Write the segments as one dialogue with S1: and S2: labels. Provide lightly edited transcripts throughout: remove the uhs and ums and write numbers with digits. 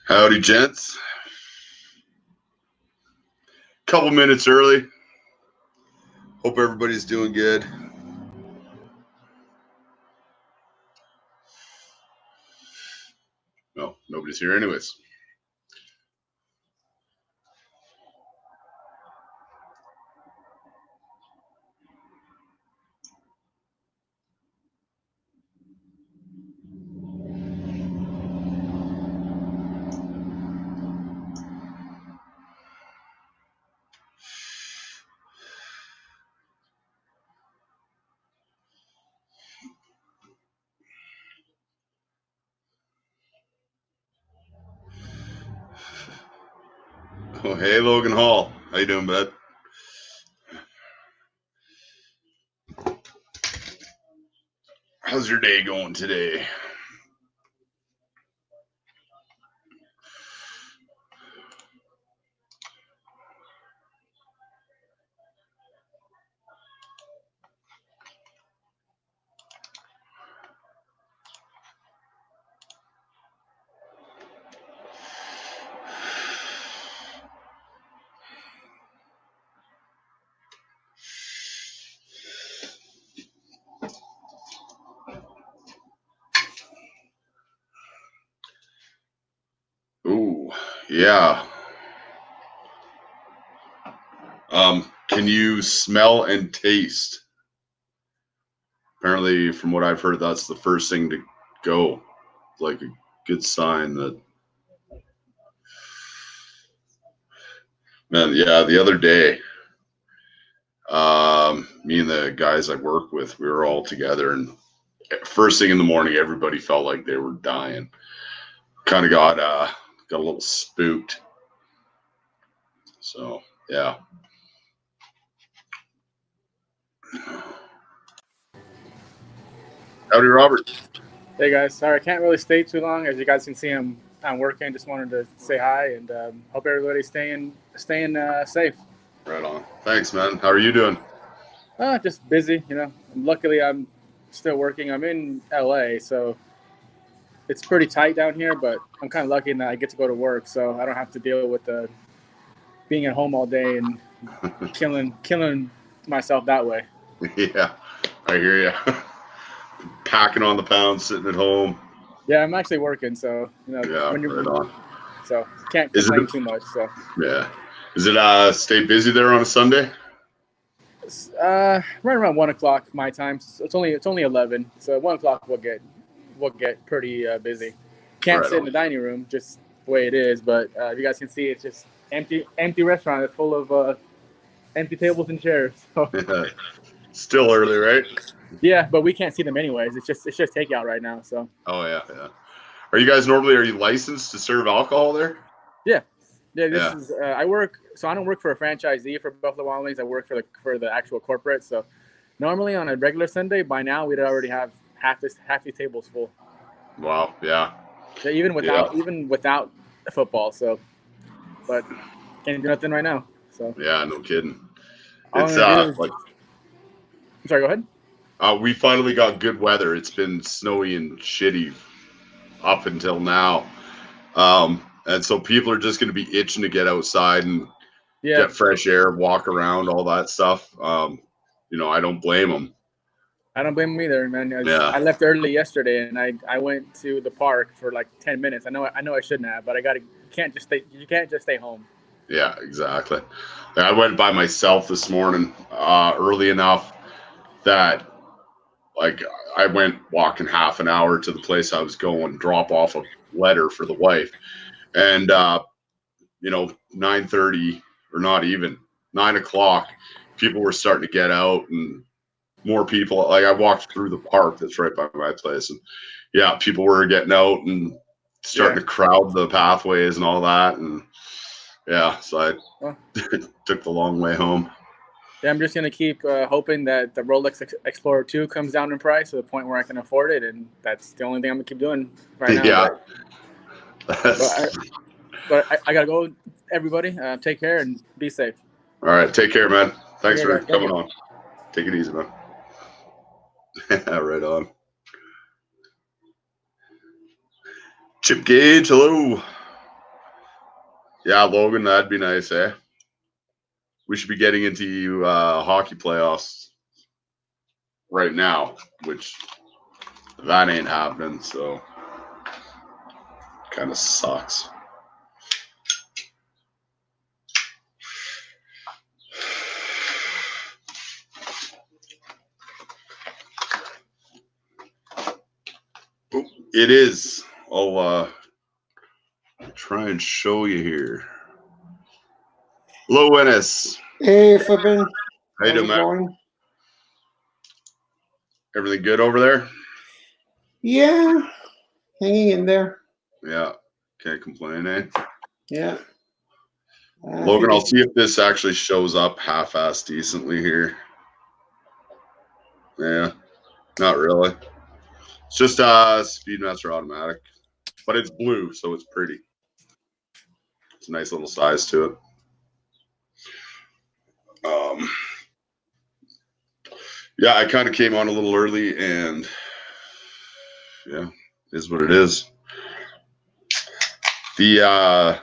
S1: Howdy, gents. Couple minutes early. Hope everybody's doing good. No, nobody's here anyways. Oh, hey, Logan Hall. How you doing, bud? How's your day going today? Ooh, yeah. Can you smell and taste? Apparently, from what I've heard, that's the first thing to go. Like a good sign that. Man, yeah. The other day, me and the guys I work with, we were all together, and first thing in the morning, everybody felt like they were dying. Kind of got a little spooked. So yeah. Howdy, Robert.
S2: Hey guys, sorry I can't really stay too long. As you guys can see, I'm working. Just wanted to say hi and hope everybody's staying safe.
S1: Right on. Thanks, man. How are you doing?
S2: Just busy, you know. Luckily, I'm still working. I'm in LA, so it's pretty tight down here. But I'm kind of lucky in that I get to go to work, so I don't have to deal with being at home all day and killing myself that way.
S1: Yeah, I hear you. Packing on the pounds, sitting at home.
S2: Yeah, I'm actually working, so you know
S1: Yeah,
S2: when
S1: right
S2: you're
S1: on.
S2: so can't
S1: Is
S2: complain
S1: it?
S2: too much. So.
S1: Yeah. Is it stay busy there on a Sunday?
S2: Right around 1 o'clock my time. So it's only 11. So 1 o'clock we'll get pretty busy. Can't
S1: Right
S2: sit in
S1: on.
S2: the dining room, just the way it is. But if you guys can see, it's just empty restaurant. It's full of empty tables and chairs. So
S1: Still early, right?
S2: yeah, but we can't see them anyways. It's just takeout right now. So
S1: Oh yeah, yeah. Are you licensed to serve alcohol there?
S2: yeah, yeah. This
S1: Yeah.
S2: is I work. So I don't work for a franchisee for Buffalo Wild Wings. I work for the actual corporate. So normally on a regular Sunday, by now we'd already have half the tables full.
S1: Wow. Yeah.
S2: Yeah, even
S1: Yeah.
S2: without football. So, but can't do nothing right now. So
S1: Yeah. No kidding.
S2: all I'm
S1: It's
S2: gonna do is.
S1: like
S2: I'm sorry. Go ahead.
S1: we finally got good weather. It's been snowy and shitty up until now. And so people are just going to be itching to get outside and
S2: Yeah,
S1: get fresh air, walk around, all that stuff. I don't blame them.
S2: I don't blame him either, man.
S1: Yeah.
S2: I left early yesterday, and I went to the park for like 10 minutes. I know I shouldn't have, but I got to. You can't just stay home.
S1: Yeah, exactly. I went by myself this morning early enough that like I went walking half an hour to the place I was going, drop off a letter for the wife. And 9:30 or not even 9 o'clock, people were starting to get out and more people. Like I walked through the park that's right by my place, and yeah, people were getting out and starting to crowd the pathways and all that. And yeah, so I
S2: Well,
S1: took the long way home.
S2: yeah, I'm just gonna keep hoping that the Rolex Explorer 2 comes down in price to the point where I can afford it, and that's the only thing I'm gonna keep doing right now.
S1: Yeah.
S2: But I gotta go. Everybody, take care and be safe.
S1: All right. Take care, man. Thanks
S2: Okay,
S1: for
S2: guys. Thank
S1: coming
S2: you.
S1: on. Take it easy, man. Right on. Chip Gage, hello. Yeah, Logan, that'd be nice, eh? We should be getting into hockey playoffs right now, which that ain't happening, so kind of sucks. It is. I'll try and show you here. Hello, Ennis.
S3: Hey, Flippin.
S1: How you doing, man?
S3: Going?
S1: Everything good over there?
S3: Yeah, hanging in there.
S1: Yeah, can't complain, eh?
S3: Yeah.
S1: Logan, I'll see if this actually shows up half-assed decently here. Yeah, not really. It's just Speedmaster automatic, but it's blue, so it's pretty. It's a nice little size to it. Yeah, I kind of came on a little early, and yeah, is what it is. The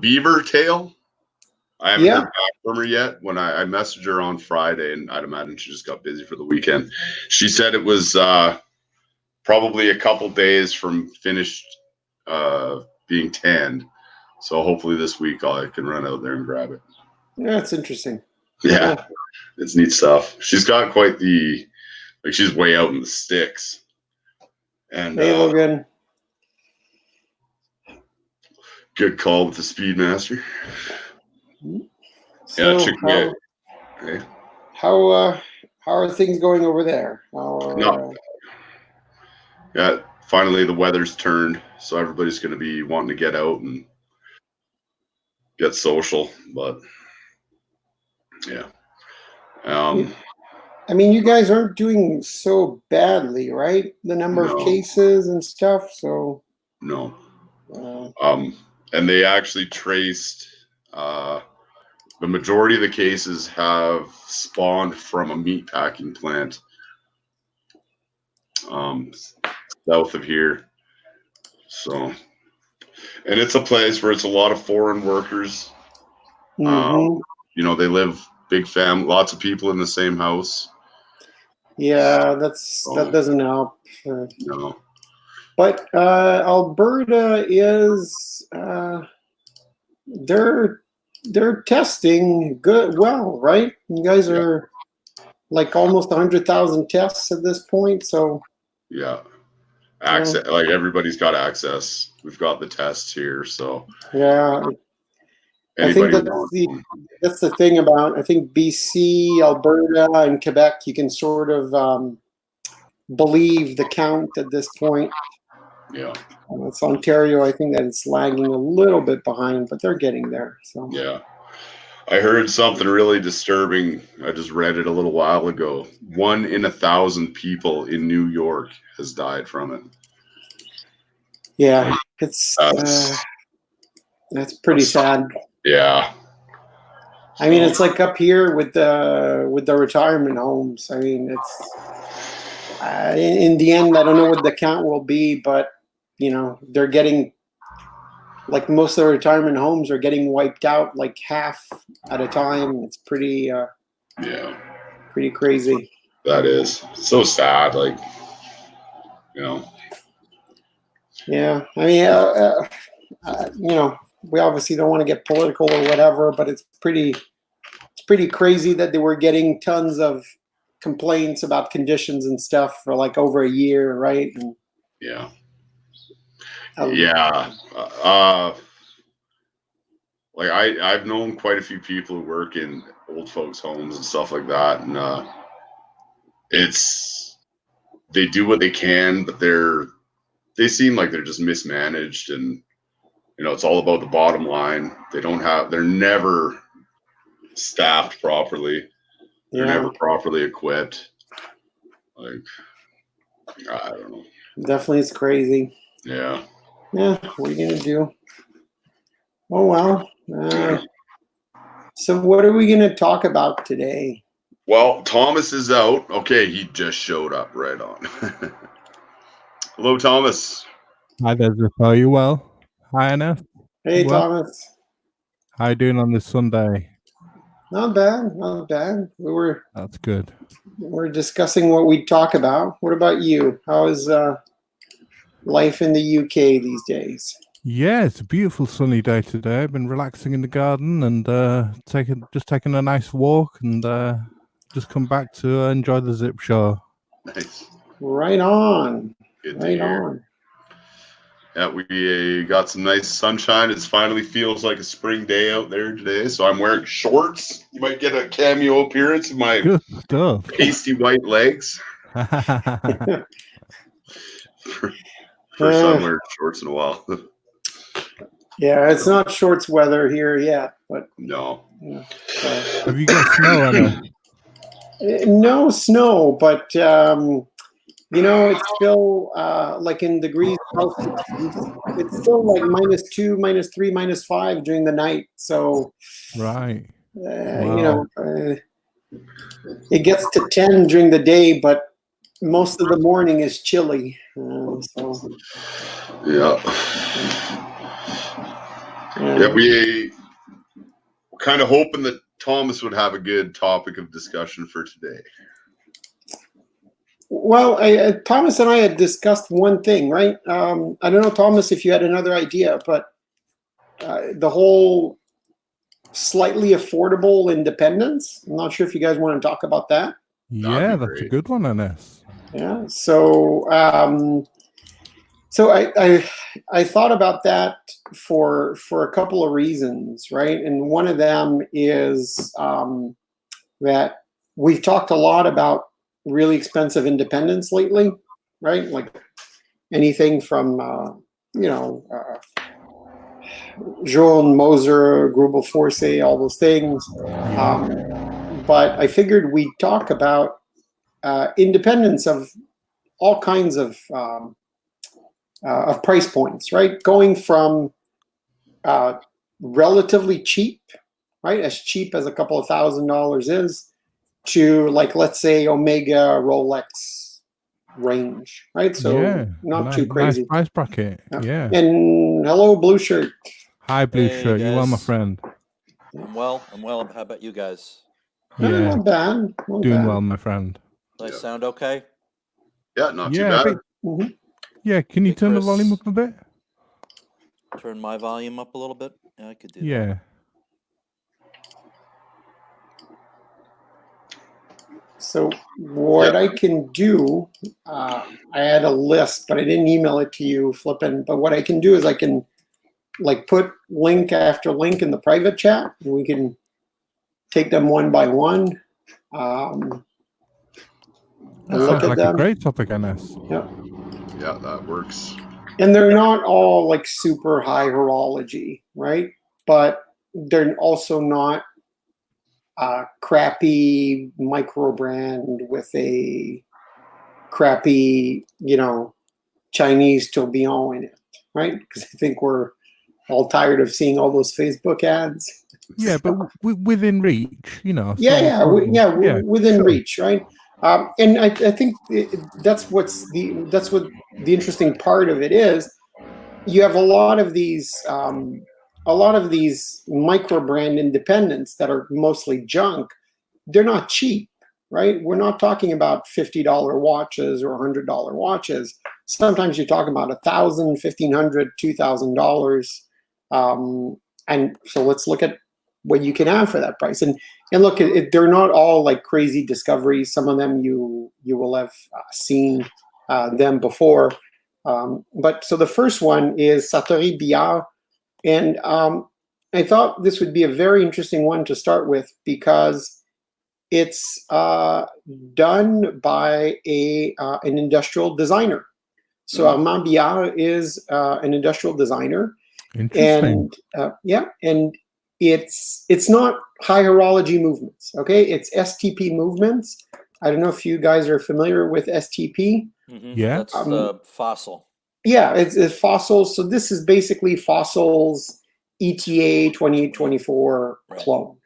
S1: beaver tail, I haven't heard back from her yet. When I messaged her on Friday, and I'd imagine she just got busy for the weekend. She said it was probably a couple days from finished being tanned. So hopefully this week I can run out there and grab it.
S3: Yeah, that's interesting.
S1: Yeah, cool. It's neat stuff. She's got quite the, like, she's way out in the sticks. And
S3: hey, Logan.
S1: Good call with the Speedmaster.
S3: So
S1: yeah, chicken
S3: how,
S1: hey.
S3: How are things going over there?
S1: Yeah, finally the weather's turned, so everybody's going to be wanting to get out and get social. But yeah,
S3: I mean, you guys aren't doing so badly, right? The number of cases and stuff. So
S1: no. And they actually traced the majority of the cases have spawned from a meat packing plant south of here. So, and it's a place where it's a lot of foreign workers.
S3: Mm-hmm.
S1: You know, they live big family, lots of people in the same house.
S3: Yeah, that doesn't help.
S1: No.
S3: But Alberta is they're testing well, right? You guys are like almost 100,000 tests at this point, so
S1: yeah, access, like everybody's got access. We've got the tests here, so
S3: yeah. I think that's the thing about, I think BC, Alberta, and Quebec, you can sort of believe the count at this point.
S1: Yeah.
S3: It's Ontario, I think that it's lagging a little bit behind, but they're getting there. So
S1: yeah. I heard something really disturbing. I just read it a little while ago. 1 in 1,000 people in New York has died from it.
S3: Yeah, that's pretty sad.
S1: Yeah.
S3: I mean, it's like up here with the retirement homes. I mean, it's in the end, I don't know what the count will be, but you know, they're getting, like, most of the retirement homes are getting wiped out like half at a time. It's pretty pretty crazy.
S1: That is so sad, like, you know.
S3: Yeah, I mean, you know, we obviously don't want to get political or whatever, but it's pretty crazy that they were getting tons of complaints about conditions and stuff for like over a year, right? And,
S1: yeah. Like I've known quite a few people who work in old folks' homes and stuff like that, and they do what they can, but they seem like they're just mismanaged, and you know, it's all about the bottom line. They're never staffed properly. They're never properly equipped. Like, I don't know.
S3: Definitely, it's crazy.
S1: Yeah.
S3: Yeah, what are you gonna do? Oh well. So what are we gonna talk about today?
S1: Well, Thomas is out. Okay, he just showed up right on. Hello, Thomas.
S4: Hi there, Zip. Are you well? Hi, Anna.
S3: Hey,
S4: Well,
S3: Thomas.
S4: how you doing on this Sunday?
S3: Not bad, not bad.
S4: That's good.
S3: We're discussing what we talk about. What about you? How is life in the UK these days?
S4: Yeah, it's a beautiful sunny day today. I've been relaxing in the garden and taking a nice walk and just come back to enjoy the zip show.
S1: Nice.
S3: Right on.
S1: Good to
S3: Right
S1: hear.
S3: on.
S1: Yeah, we got some nice sunshine. It finally feels like a spring day out there today. So I'm wearing shorts. You might get a cameo appearance of my
S4: Good stuff.
S1: pasty white legs. First time wearing shorts in a while.
S3: Yeah, it's not shorts weather here yet, but
S1: No.
S4: Have you got snow, Anna?
S3: No snow, but it's still like in degrees Celsius. It's still like -2, -3, -5 during the night. So,
S4: Right.
S3: wow. It gets to 10 during the day, but most of the morning is chilly.
S1: Yeah, we were kind of hoping that Thomas would have a good topic of discussion for today.
S3: Well, Thomas and I had discussed one thing, right? I don't know, Thomas, if you had another idea, but the whole slightly affordable independence. I'm not sure if you guys want to talk about that.
S4: Yeah, that's a good one, Ernest.
S3: Yeah. So, I thought about that for a couple of reasons, right? And one of them is that we've talked a lot about really expensive independence lately, right? Like anything from Jaune, Moser, Grubel Force, all those things. But I figured we'd talk about independence of all kinds of price points, right? Going from relatively cheap, right? As cheap as a couple of $1,000s is, to like, let's say Omega Rolex range, right? So not too crazy.
S4: Nice price bracket. Yeah.
S3: And hello, Blue Shirt.
S4: Hi, Blue Shirt. You are my friend.
S5: I'm well. How about you guys?
S4: Yeah.
S3: Not bad.
S4: Doing well, my friend.
S5: Do I sound okay?
S1: Yeah, not too bad.
S4: Yeah, can you turn the volume up a bit?
S5: Turn my volume up a little bit? Yeah, I could do that.
S4: Yeah.
S3: So what I can do, I had a list, but I didn't email it to you, Flippin'. But what I can do is I can like put link after link in the private chat, and we can take them one by one.
S4: That sounds like a great topic, Ernest.
S3: Yeah.
S1: Yeah, that works.
S3: And they're not all like super high horology, right? But they're also not crappy micro brand with a crappy, Chinese tourbillon in it, right? Because I think we're all tired of seeing all those Facebook ads.
S4: Yeah, but within reach,
S3: within reach, right? And I think that's what the interesting part of it is. You have a lot of these micro brand independents that are mostly junk. They're not cheap, right? We're not talking about $50 watches or $100 watches. Sometimes you're talking about $1,000, $1,500, $2,000. And so let's look at what you can have for that price. And look, they're not all like crazy discoveries. Some of them you will have seen them before. But so the first one is Sartori Billard. And I thought this would be a very interesting one to start with because it's done by an industrial designer. So Armand Billard is an industrial designer.
S4: Interesting.
S3: And it's not high horology movements, okay? It's STP movements. I don't know if you guys are familiar with STP.
S5: Mm-hmm. Yeah. That's the Fossil.
S3: Yeah, it's Fossils. So this is basically Fossil's ETA 2824 clone,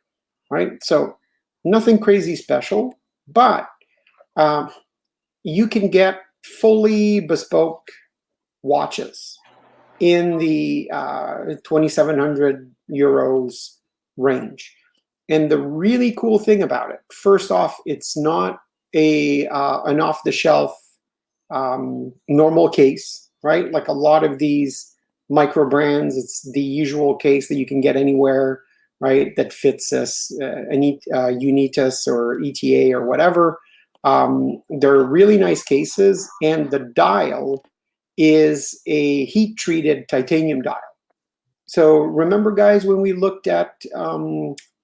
S3: right? So nothing crazy special, but you can get fully bespoke watches in the 2,700 euros range. And the really cool thing about it, first off, it's not an off-the-shelf normal case, right? Like a lot of these micro brands, it's the usual case that you can get anywhere, right? That fits an Unitas or ETA or whatever. They're really nice cases, and the dial is a heat-treated titanium dial. So remember, guys, when we looked at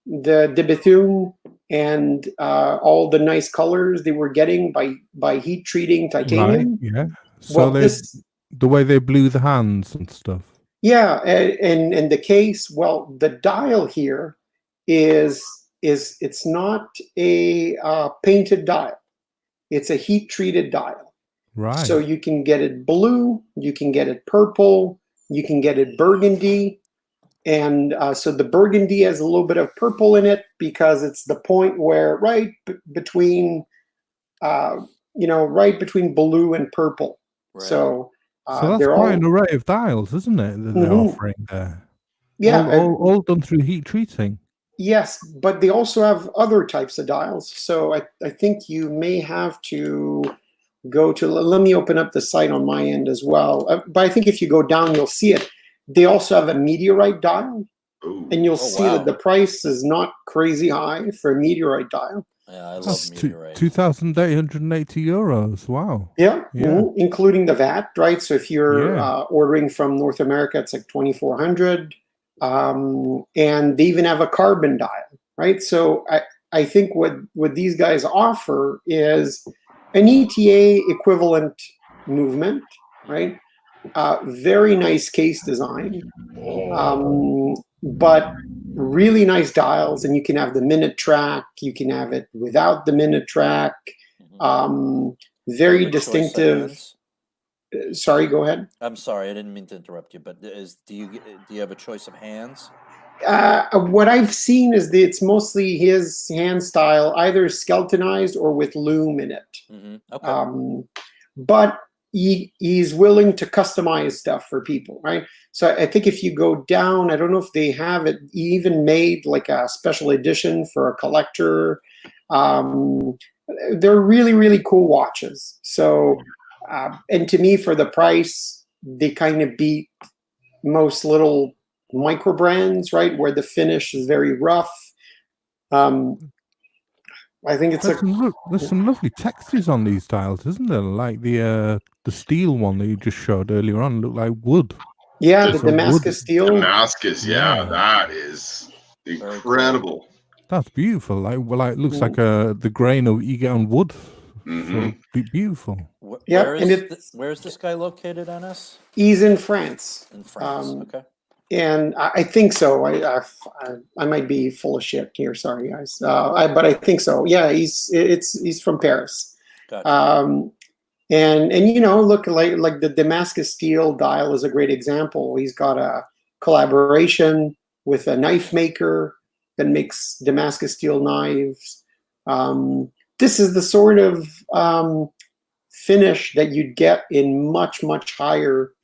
S3: the de Bethune and all the nice colors they were getting by heat treating titanium?
S4: Right, yeah. So well, the way they blew the hands and stuff.
S3: Yeah, and the case, well, the dial here is it's not a painted dial. It's a heat treated dial.
S4: Right.
S3: So you can get it blue, you can get it purple, you can get it burgundy. And so the burgundy has a little bit of purple in it because it's the point where right between, right between blue and purple. Right. So
S4: that's quite an array of dials, isn't it, that they're offering there?
S3: Yeah.
S4: All done through heat treating.
S3: Yes, but they also have other types of dials. So I think you may have to go to, let me open up the site on my end as well. But I think if you go down, you'll see it. They also have a meteorite dial. Ooh. And you'll see that the price is not crazy high for a meteorite dial.
S5: Yeah, I love meteorite.
S4: 2,880 euros. Wow.
S3: Yeah. Including the VAT, right? So if you're ordering from North America, it's like 2,400. And they even have a carbon dial, right? So I think what these guys offer is an ETA equivalent movement, right? Very nice case design, but really nice dials, and you can have the minute track, you can have it without the minute track. Very distinctive. Sorry, go ahead.
S5: I'm sorry, I didn't mean to interrupt you, but do you have a choice of hands?
S3: What I've seen is that it's mostly his hand style, either skeletonized or with loom in it.
S5: Mm-hmm. Okay.
S3: But he's willing to customize stuff for people, right? So I think if you go down, I don't know if they have it even made like a special edition for a collector. They're really, really cool watches. So, and to me, for the price, they kind of beat most little micro brands, right? Where the finish is very rough. I think it's
S4: there's some lovely textures on these dials, isn't there? Like the steel one that you just showed earlier on looked like wood.
S3: Yeah, the Damascus steel.
S1: Damascus, yeah, that is incredible.
S4: That's beautiful. Like it looks like the grain of you get on wood. So beautiful.
S5: Where's this guy located, NS?
S3: He's in France.
S5: In France, okay.
S3: And I think so. I might be full of shit here. Sorry, guys. But I think so. Yeah, he's from Paris. Gotcha. And look, like the Damascus steel dial is a great example. He's got a collaboration with a knife maker that makes Damascus steel knives. This is the sort of finish that you'd get in much, much higher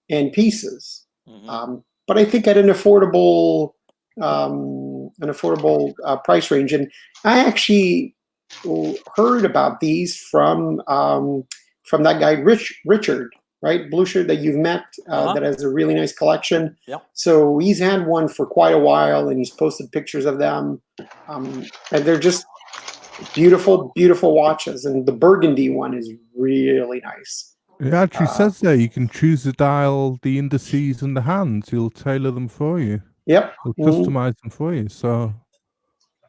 S3: end pieces. Mm-hmm. But I think at an affordable price range. And I actually heard about these from that guy Richard, right, Blue Shirt, that you've met, that has a really nice collection.
S5: Yep.
S3: So he's had one for quite a while, and he's posted pictures of them, and they're just beautiful, beautiful watches. And the burgundy one is really nice.
S4: It actually says there you can choose the dial, the indices, and the hands. He'll tailor them for you.
S3: Yep.
S4: He'll customize them for you. So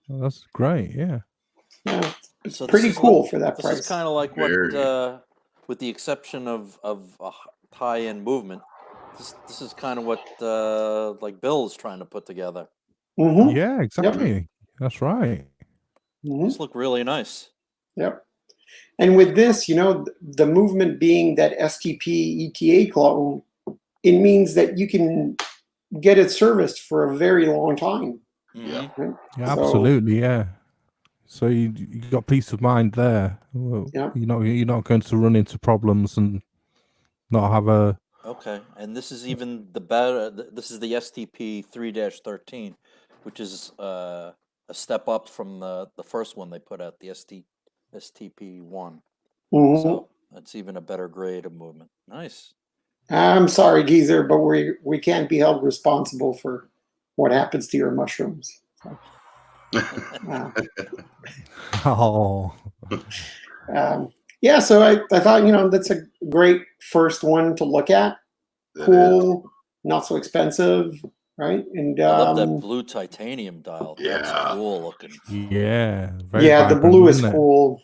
S4: that's great. Yeah.
S3: Yeah. It's so pretty cool for that price.
S5: This is kind of like what, with the exception of a high-end movement, this is kind of what like Bill is trying to put together.
S3: Mm-hmm.
S4: Yeah, exactly. Yep. That's right.
S3: Mm-hmm.
S5: These look really nice.
S3: Yep. And with this, the movement being that STP ETA clone, it means that you can get it serviced for a very long time.
S5: Yeah,
S3: right?
S4: Yeah, absolutely. Yeah. So you got peace of mind there. Well, you're not going to run into problems and not have a
S5: Okay, and this is even the better. This is the STP 3-13, which is a step up from the first one they put out, the STP 1.
S3: Mhm.
S5: So that's even a better grade of movement. Nice.
S3: I'm sorry, Geezer, but we can't be held responsible for what happens to your mushrooms. So,
S4: Oh,
S3: yeah, so I thought, that's a great first one to look at. Cool, not so expensive, right? And
S5: I love that blue titanium dial. That's
S1: Yeah.
S5: cool looking.
S4: yeah. Very
S3: yeah, the
S4: vibrant,
S3: blue is
S4: isn't it?
S3: cool.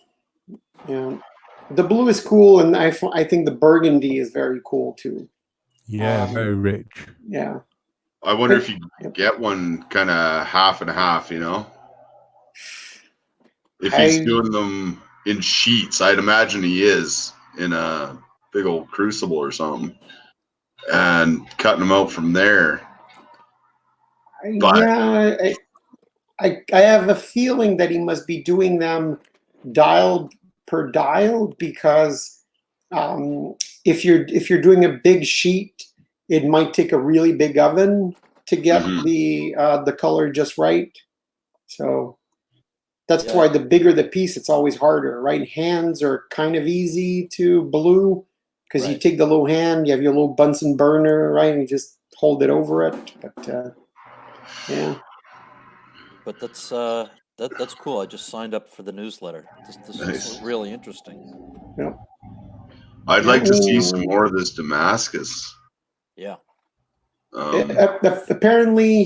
S3: Yeah, the blue is cool, and I think the burgundy is very cool too.
S4: Yeah, very rich.
S3: Yeah.
S1: I wonder if you get one kind of half and half, if he's doing them in sheets. I'd imagine he is in a big old crucible or something and cutting them out from there. But
S3: Yeah, I have a feeling that he must be doing them dial per dial, because if you're doing a big sheet, it might take a really big oven to get the color just right. So that's why the bigger the piece, it's always harder, right? Hands are kind of easy to blue because you take the little hand, you have your little Bunsen burner, right? And you just hold it over it. But yeah.
S5: But that's cool. I just signed up for the newsletter. This is really interesting.
S3: Yeah.
S1: I'd like to see some more of this Damascus.
S5: Yeah.
S3: Apparently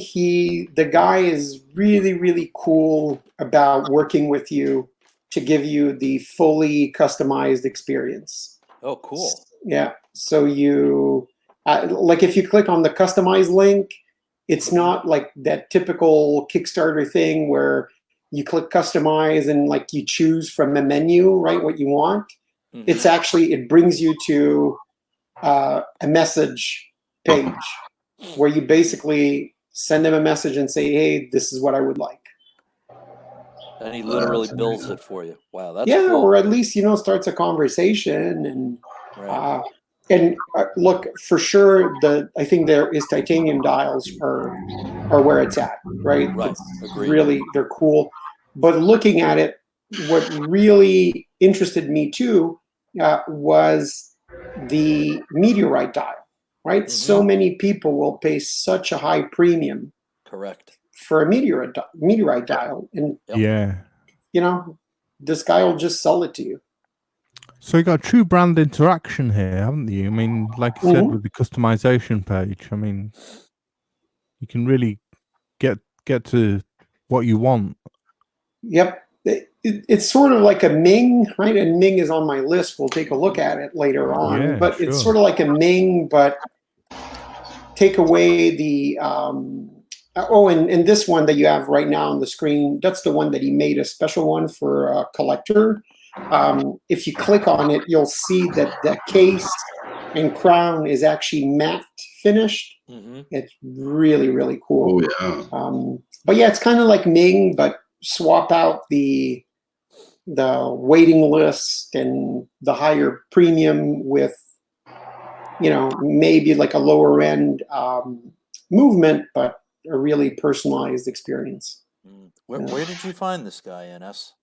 S3: the guy is really, really cool about working with you to give you the fully customized experience.
S5: Oh, cool.
S3: Yeah. So you, like if you click on the customize link, it's not like that typical Kickstarter thing where you click customize and like you choose from a menu, right, what you want. It's actually, it brings you to a message page where you basically send them a message and say, hey, this is what I would like.
S5: And he literally builds it for you. Wow, that's
S3: yeah,
S5: cool.
S3: or at least, starts a conversation. And look, for sure, I think there is titanium dials are where it's at, right?
S5: Right. Agreed.
S3: Really, they're cool. But looking at it, what really interested me too was the meteorite dial, right? So many people will pay such a high premium.
S5: Correct.
S3: For a meteorite dial, and this guy will just sell it to you.
S4: So you got true brand interaction here, haven't you? I mean, like you said, with the customization page, I mean, you can really get to what you want.
S3: Yep. It's sort of like a Ming, right? And Ming is on my list. We'll take a look at it later on.
S4: Yeah,
S3: but it's sort of like a Ming, but take away the and this one that you have right now on the screen, that's the one that he made a special one for a collector. If you click on it, you'll see that the case and crown is actually matte finished. It's really, really cool.
S1: Oh, yeah.
S3: But yeah, it's kind of like Ming, but swap out the waiting list and the higher premium with, maybe like a lower end movement, but a really personalized experience.
S5: Where did you find this guy, NS?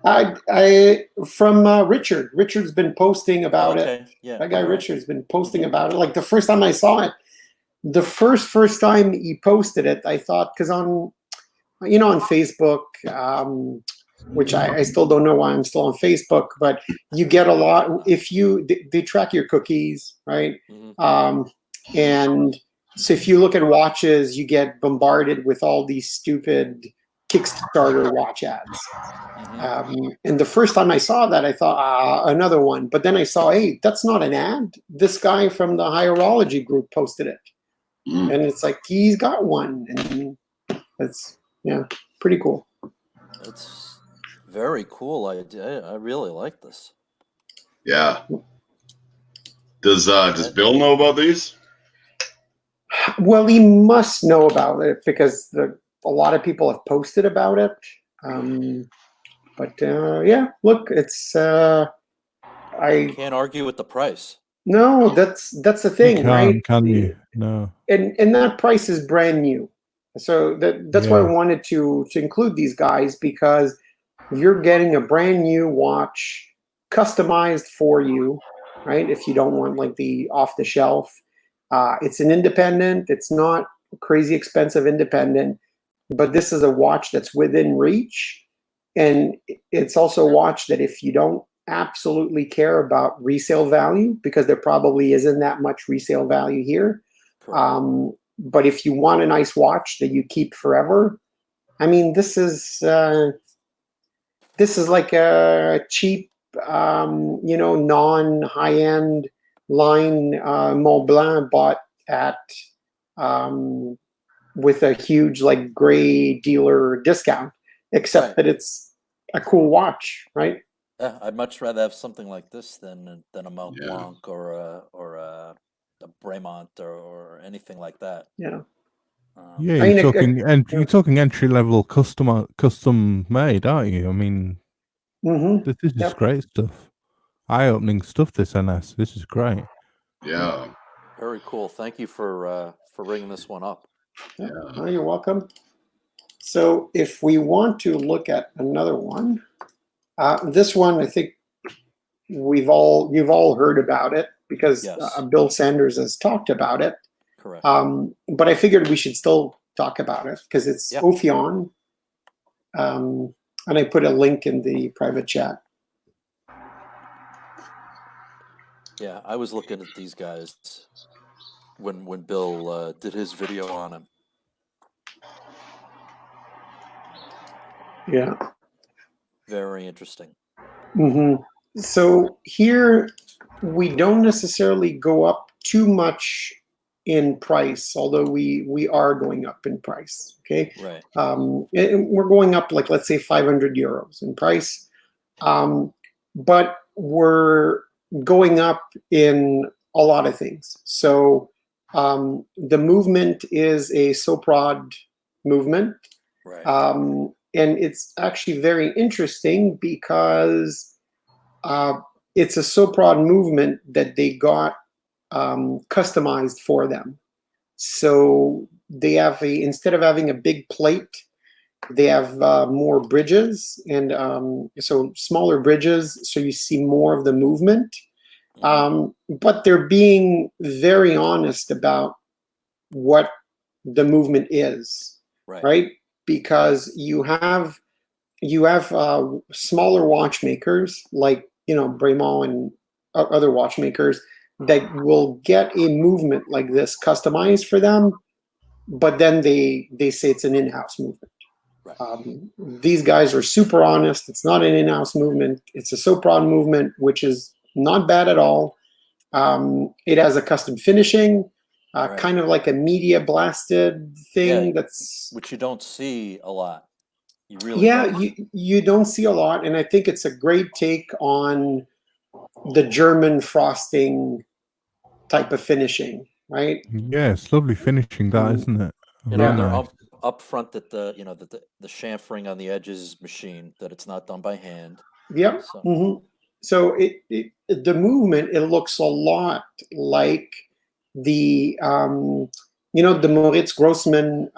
S3: I from Richard. Richard's been posting about it.
S5: Yeah.
S3: That guy Richard's been posting about it. Like the first time I saw it, the first time he posted it, I thought, because on Facebook, which I still don't know why I'm still on Facebook, but you get a lot if they track your cookies, right? And so if you look at watches, you get bombarded with all these stupid Kickstarter watch ads. And the first time I saw that, I thought, another one. But then I saw, hey, that's not an ad. This guy from the Horology group posted it. And it's like, he's got one. And it's, pretty cool.
S5: It's very cool. I really like this.
S1: Yeah. Does Bill know about these?
S3: Well, he must know about it because a lot of people have posted about it. But look, it's I
S5: can't argue with the price.
S3: No, that's the
S4: You
S3: thing, right?
S4: can't, can you? No.
S3: And that price is brand new. So that's why I
S4: Yeah.
S3: wanted to include these guys, because you're getting a brand new watch customized for you, right? If you don't want like the off the shelf, it's an independent. It's not crazy expensive independent, but this is a watch that's within reach, and it's also a watch that if you don't absolutely care about resale value, because there probably isn't that much resale value here.
S5: Correct.
S3: But if you want a nice watch that you keep forever, I mean, this is like a cheap, non high end line Mont Blanc bought at um, with a huge like gray dealer discount, except
S5: Right.
S3: that it's a cool watch, right?
S5: Yeah, I'd much rather have something like this than a Mont
S1: Yeah.
S5: Blanc or a Bremont or anything like that.
S3: Yeah.
S4: Yeah,
S3: I mean,
S4: you're talking entry level custom made, aren't you? I mean,
S3: Mm-hmm.
S4: this is
S3: Yep.
S4: great stuff. Eye opening stuff. This NS. This is great.
S1: Yeah.
S5: Very cool. Thank you for bringing this one up.
S3: Yeah. Oh, you're welcome. So if we want to look at another one, this one I think you've all heard about it, because
S5: Yes.
S3: Bill Sanders has talked about it.
S5: Correct.
S3: But I figured we should still talk about it because it's
S5: Yeah.
S3: Ophion, and I put a link in the private chat.
S5: Yeah, I was looking at these guys when Bill did his video on him.
S3: Yeah.
S5: Very interesting.
S3: Mm-hmm. So here we don't necessarily go up too much in price, although we are going up in price. Okay.
S5: Right.
S3: And we're going up like, let's say 500 euros in price. But we're going up in a lot of things. So the movement is a Soprod movement.
S5: Right.
S3: And it's actually very interesting because it's a Soprod movement that they got customized for them. So they have instead of having a big plate, they have more bridges, and so smaller bridges, so you see more of the movement. But they're being very honest about what the movement is, right? Because you have smaller watchmakers like Bremont and other watchmakers that will get a movement like this customized for them, but then they say it's an in-house movement. These guys are super honest. It's not an in-house movement. It's a Sopron movement, which is not bad at all. It has a custom finishing, kind of like a media blasted thing.
S5: Yeah,
S3: that's
S5: which you don't see a lot. You really don't.
S3: You don't see a lot, and I think it's a great take on the German frosting type of finishing, right?
S4: Yeah, it's lovely finishing, that, isn't it?
S5: They're
S4: Nice.
S5: up front that the chamfering on the edges is machine, that it's not done by hand.
S3: Yep.
S5: So,
S3: So the movement, it looks a lot like the the Moritz Grossman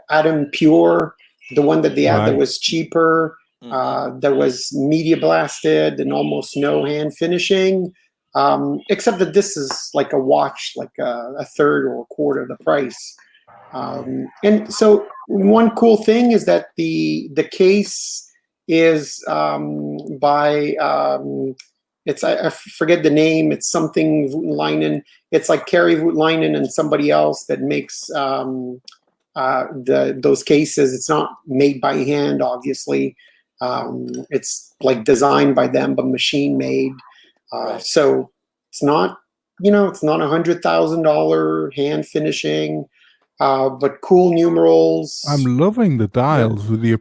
S3: Adam Pure, the one that they had that was cheaper, that was media blasted and almost no hand finishing, except that this is like a watch, like a third or a quarter of the price. And so one cool thing is that the case is by it's I forget the name. It's something Voutilainen. It's like Kerry Voutilainen and somebody else that makes those cases. It's not made by hand, obviously. It's like designed by them, but machine made. So it's not it's not $100,000 hand finishing. But cool numerals.
S4: I'm loving the dials with the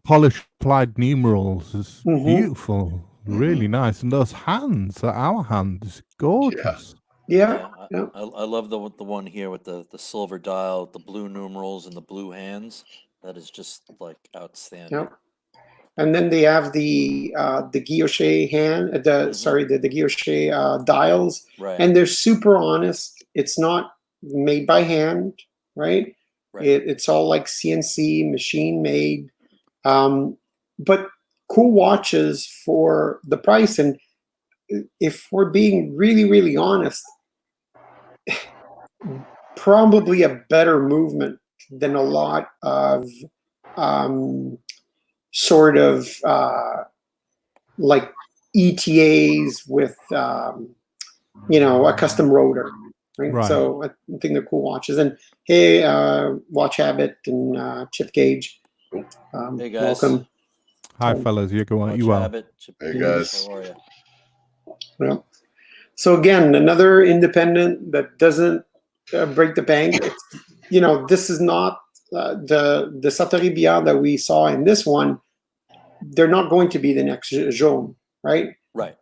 S4: polished applied numerals. It's beautiful, really nice, and those hands, our hand, is gorgeous.
S3: Yeah.
S5: I love the one here with the silver dial, the blue numerals, and the blue hands. That is just like outstanding.
S3: and then they have the guilloche hand, the guilloche dials,
S5: Right.
S3: and they're super honest. It's not made by hand, right?
S5: Right.
S3: It's all like CNC machine made, but cool watches for the price. And if we're being really, really honest, probably a better movement than a lot of sort of like ETAs with a custom rotor, right?
S4: Right.
S3: So I think they're cool watches. And hey, Watch Habit and Chip Gauge,
S5: Hey, guys.
S3: welcome.
S4: Hi, fellas. You go on. You well?
S5: Habit,
S1: Hey, guys.
S5: How are you?
S3: Well, so again, another independent that doesn't break the bank. This is not the Sartori Billard that we saw in this one. They're not going to be the next Jaune, right?
S5: Right.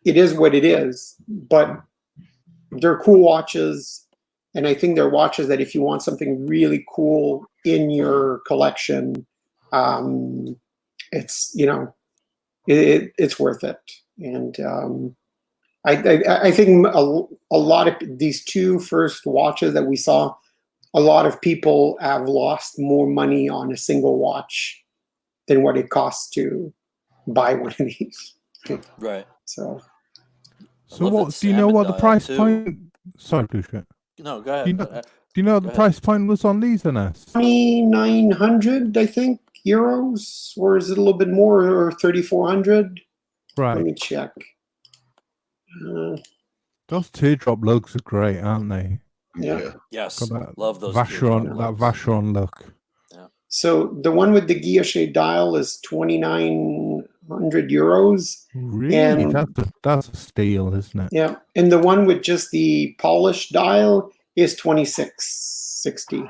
S3: It is what it is, but they're cool watches, and I think they're watches that if you want something really cool in your collection, it's it's worth it. And I think a lot of these two first watches that we saw, a lot of people have lost more money on a single watch than what it costs to buy one of these.
S5: Right.
S3: So
S4: what do you know what the price point? Sorry, Boucher.
S5: No, go ahead.
S4: Do you know what the price point was on these, Ines?
S3: 2,900, I think, euros, or is it a little bit more, or 3,400?
S4: Right.
S3: Let me check.
S4: Those teardrop lugs are great, aren't they?
S3: Yeah.
S5: Yes.
S4: Got
S5: Love those.
S4: that Vacheron look.
S5: Yeah.
S3: So the one with the guilloche dial is 2,900 euros.
S4: Really?
S3: And
S4: that's a steal, isn't it?
S3: yeah, and the one with just the polished dial is 2,660.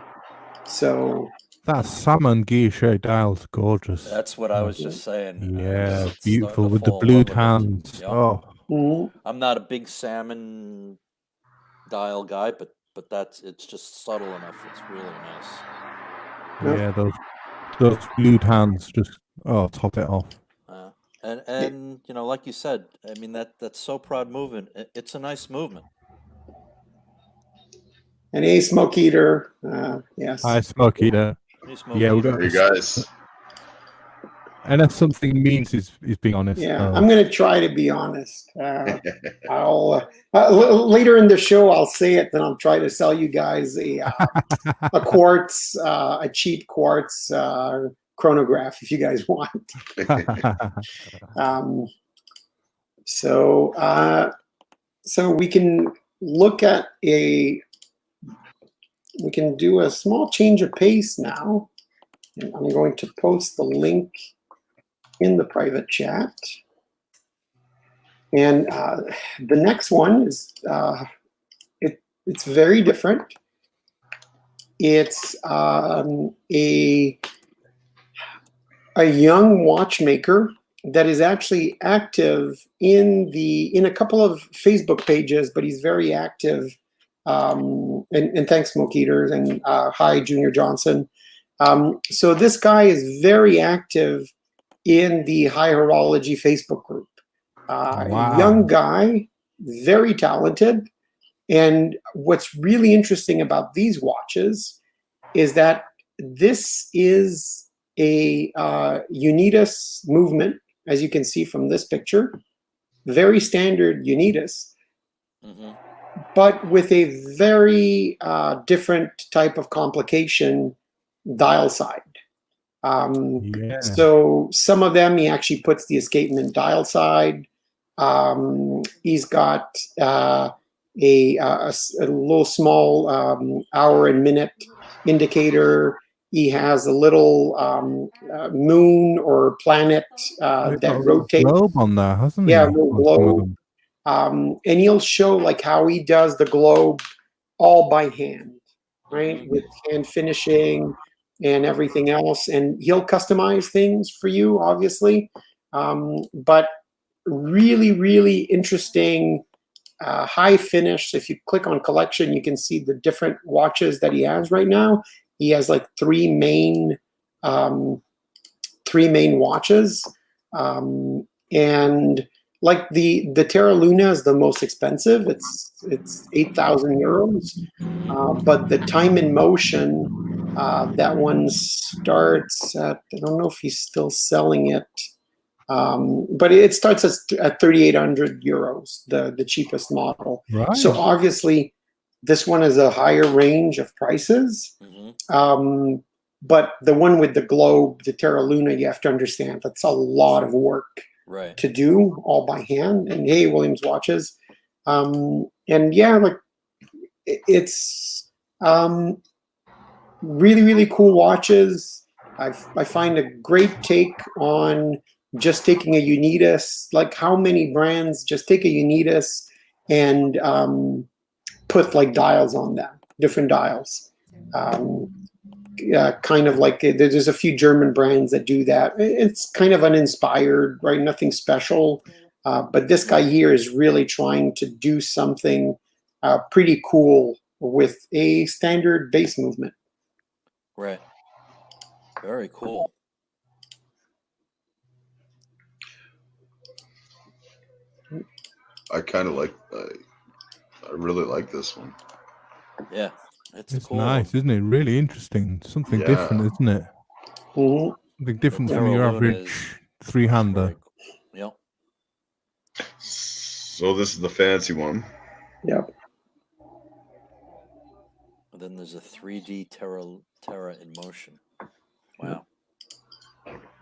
S3: So
S4: that salmon guilloche dial's gorgeous.
S5: That's what I was just saying.
S4: Yeah, beautiful with the blued hands. Yep. Oh,
S5: I'm not a big salmon dial guy, but it's just subtle enough. It's really nice.
S4: Yeah, those blued hands just top it off.
S5: And like you said, I mean that's so proud movement. It's a nice movement.
S3: And a smoke eater, yes.
S4: Hi, smoke eater. Yeah, we got
S1: you guys.
S4: And that's something means is being honest.
S3: Yeah, I'm going to try to be honest. I'll later in the show I'll say it, then I'll try to sell you guys a quartz, a cheap quartz chronograph if you guys want. So we can look at we can do a small change of pace now. And I'm going to post the link in the private chat. And the next one is, it's very different. It's a young watchmaker that is actually active in a couple of Facebook pages, but he's very active. And thanks, Smoke Eaters, and hi, Junior Johnson. So this guy is very active in the High Horology Facebook group.
S4: Wow.
S3: Young guy, very talented. And what's really interesting about these watches is that this is a Unitas movement, as you can see from this picture, very standard Unitas, but with a very different type of complication dial side. So some of them, he actually puts the escapement dial side. He's got a little small hour and minute indicator. He has a little moon or planet that rotates.
S4: Globe on there, hasn't he?
S3: Yeah, a little globe. And he'll show like how he does the globe all by hand, right? With hand finishing and everything else. And he'll customize things for you, obviously. But really, really interesting high finish. If you click on collection, you can see the different watches that he has right now. He has like 3 main three main watches, and like the Terra Luna is the most expensive. It's 8,000 euros, but the Time in Motion, that one starts at, I don't know if he's still selling it, but it starts at 3,800 euros, the cheapest model.
S4: Right.
S3: So obviously, this one is a higher range of prices. But the one with the globe, the Terra Luna, you have to understand that's a lot of work to do all by hand. And hey, Williams watches, and yeah, like it's really, really cool watches. I find a great take on just taking a Unitas. Like how many brands just take a Unitas and put like dials on them, different dials. Kind of like there's a few German brands that do that. It's kind of uninspired, right? Nothing special. But this guy here is really trying to do something pretty cool with a standard base movement.
S5: Right. Very cool.
S1: I kind of like. I really like this one.
S5: Yeah.
S4: It's
S5: cool
S4: nice, isn't it? Really interesting. Something different, isn't it? Something different from your average three-hander.
S5: Yep.
S1: So this is the fancy one.
S3: Yep.
S5: And then there's a 3D Terra in Motion. Wow.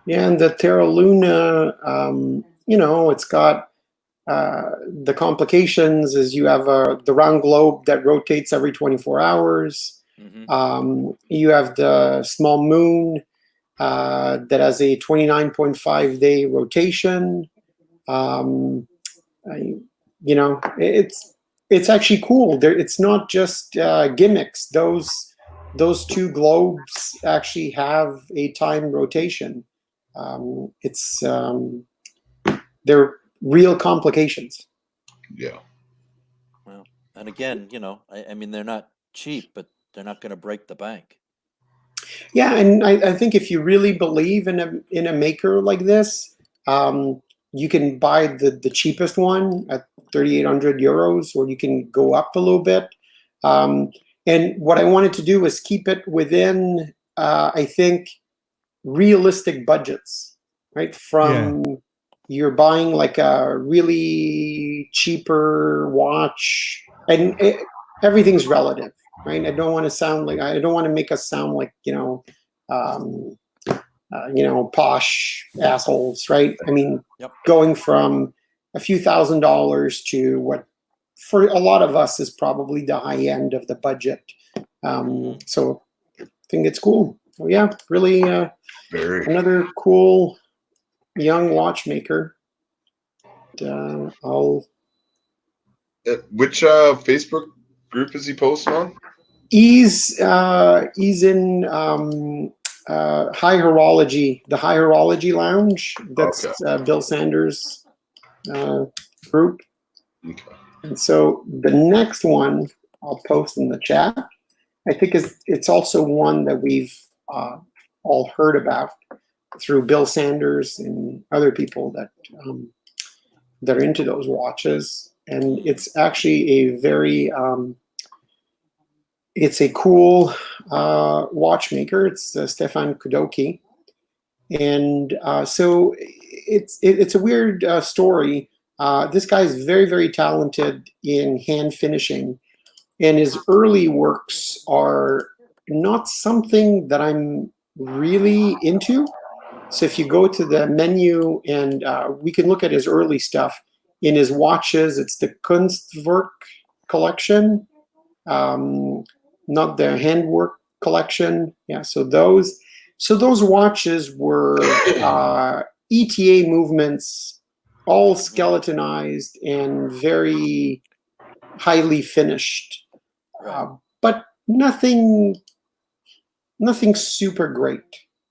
S3: Yeah, and the Terra Luna, it's got the complications is you have the round globe that rotates every 24 hours. You have the small moon that has a 29.5 day rotation. It's actually cool. It's not just gimmicks. Those two globes actually have a time rotation. They're real complications.
S1: Yeah.
S5: Well, and again, I mean, they're not cheap, but they're not going to break the bank.
S3: Yeah, and I think if you really believe in a maker like this, you can buy the cheapest one at 3,800 euros, or you can go up a little bit. And what I wanted to do was keep it within, I think, realistic budgets, right? You're buying like a really cheaper watch, and everything's relative, right? I don't want to make us sound like posh assholes, right? I mean, going from a few $1,000s to what for a lot of us is probably the high end of the budget. So I think it's cool. So yeah, really another cool young watchmaker.
S1: Which Facebook group is he posting on?
S3: He's in High Horology, the High Horology Lounge. That's Bill Sanders' group.
S1: Okay.
S3: And so the next one I'll post in the chat. I think it's also one that we've all heard about through Bill Sanders and other people that are into those watches. And it's actually a very it's a cool watchmaker. It's Stefan Kudoki, and so it's a weird story. This guy is very, very talented in hand finishing, and his early works are not something that I'm really into. So if you go to the menu and we can look at his early stuff. In his watches, it's the Kunstwerk collection, not the handwork collection. Yeah, so those watches were ETA movements, all skeletonized and very highly finished, but nothing super great.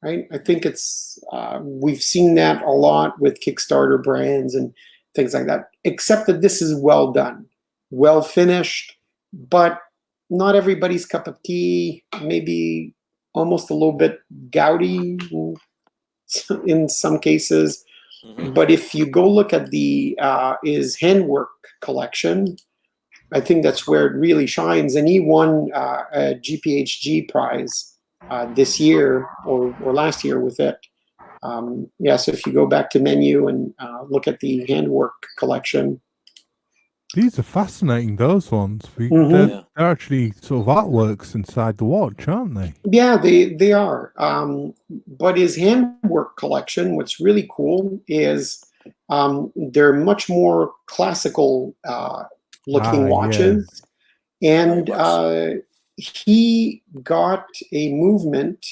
S3: Right? I think it's we've seen that a lot with Kickstarter brands and things like that, except that this is well done, well finished, but not everybody's cup of tea, maybe almost a little bit gaudy. in some cases. But if you go look at the his handwork collection, I think that's where it really shines. And he won a GPHG prize this year or last year with it. So if you go back to menu and look at the handwork collection.
S4: These are fascinating, those ones. They're actually sort of artworks inside the watch, aren't they?
S3: Yeah, they are. But his handwork collection, what's really cool is they're much more classical looking watches. Yeah. And he got a movement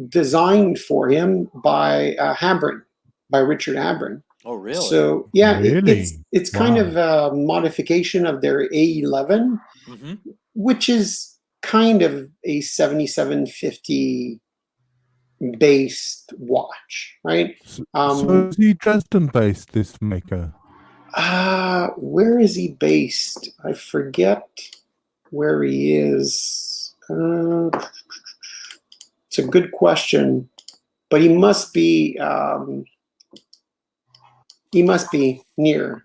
S3: designed for him by Richard Habron.
S5: Oh, really?
S3: So yeah,
S4: really?
S3: it's kind of a modification of their A11, which is kind of a 7750 based watch, right?
S4: So is he Dresden based, this maker?
S3: Where is he based? I forget where he is. It's a good question, but he must be near.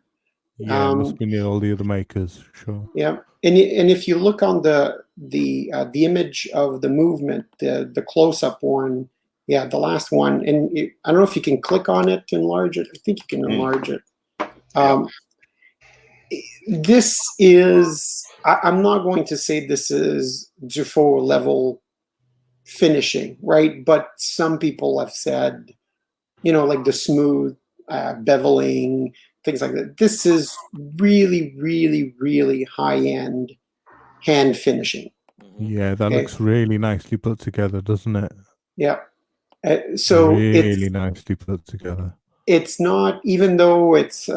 S4: Yeah, must be near all the other makers, sure.
S3: Yeah, and if you look on the image of the movement, the close up one, yeah, the last one, and I don't know if you can click on it to enlarge it. I think you can enlarge it. This is, I'm not going to say this is Dufault level finishing, right? But some people have said, like the smooth beveling, things like that. This is really, really, really high-end hand finishing.
S4: Yeah, that looks really nicely put together, doesn't it?
S3: Yeah. So
S4: really nicely put together.
S3: It's not, even though it's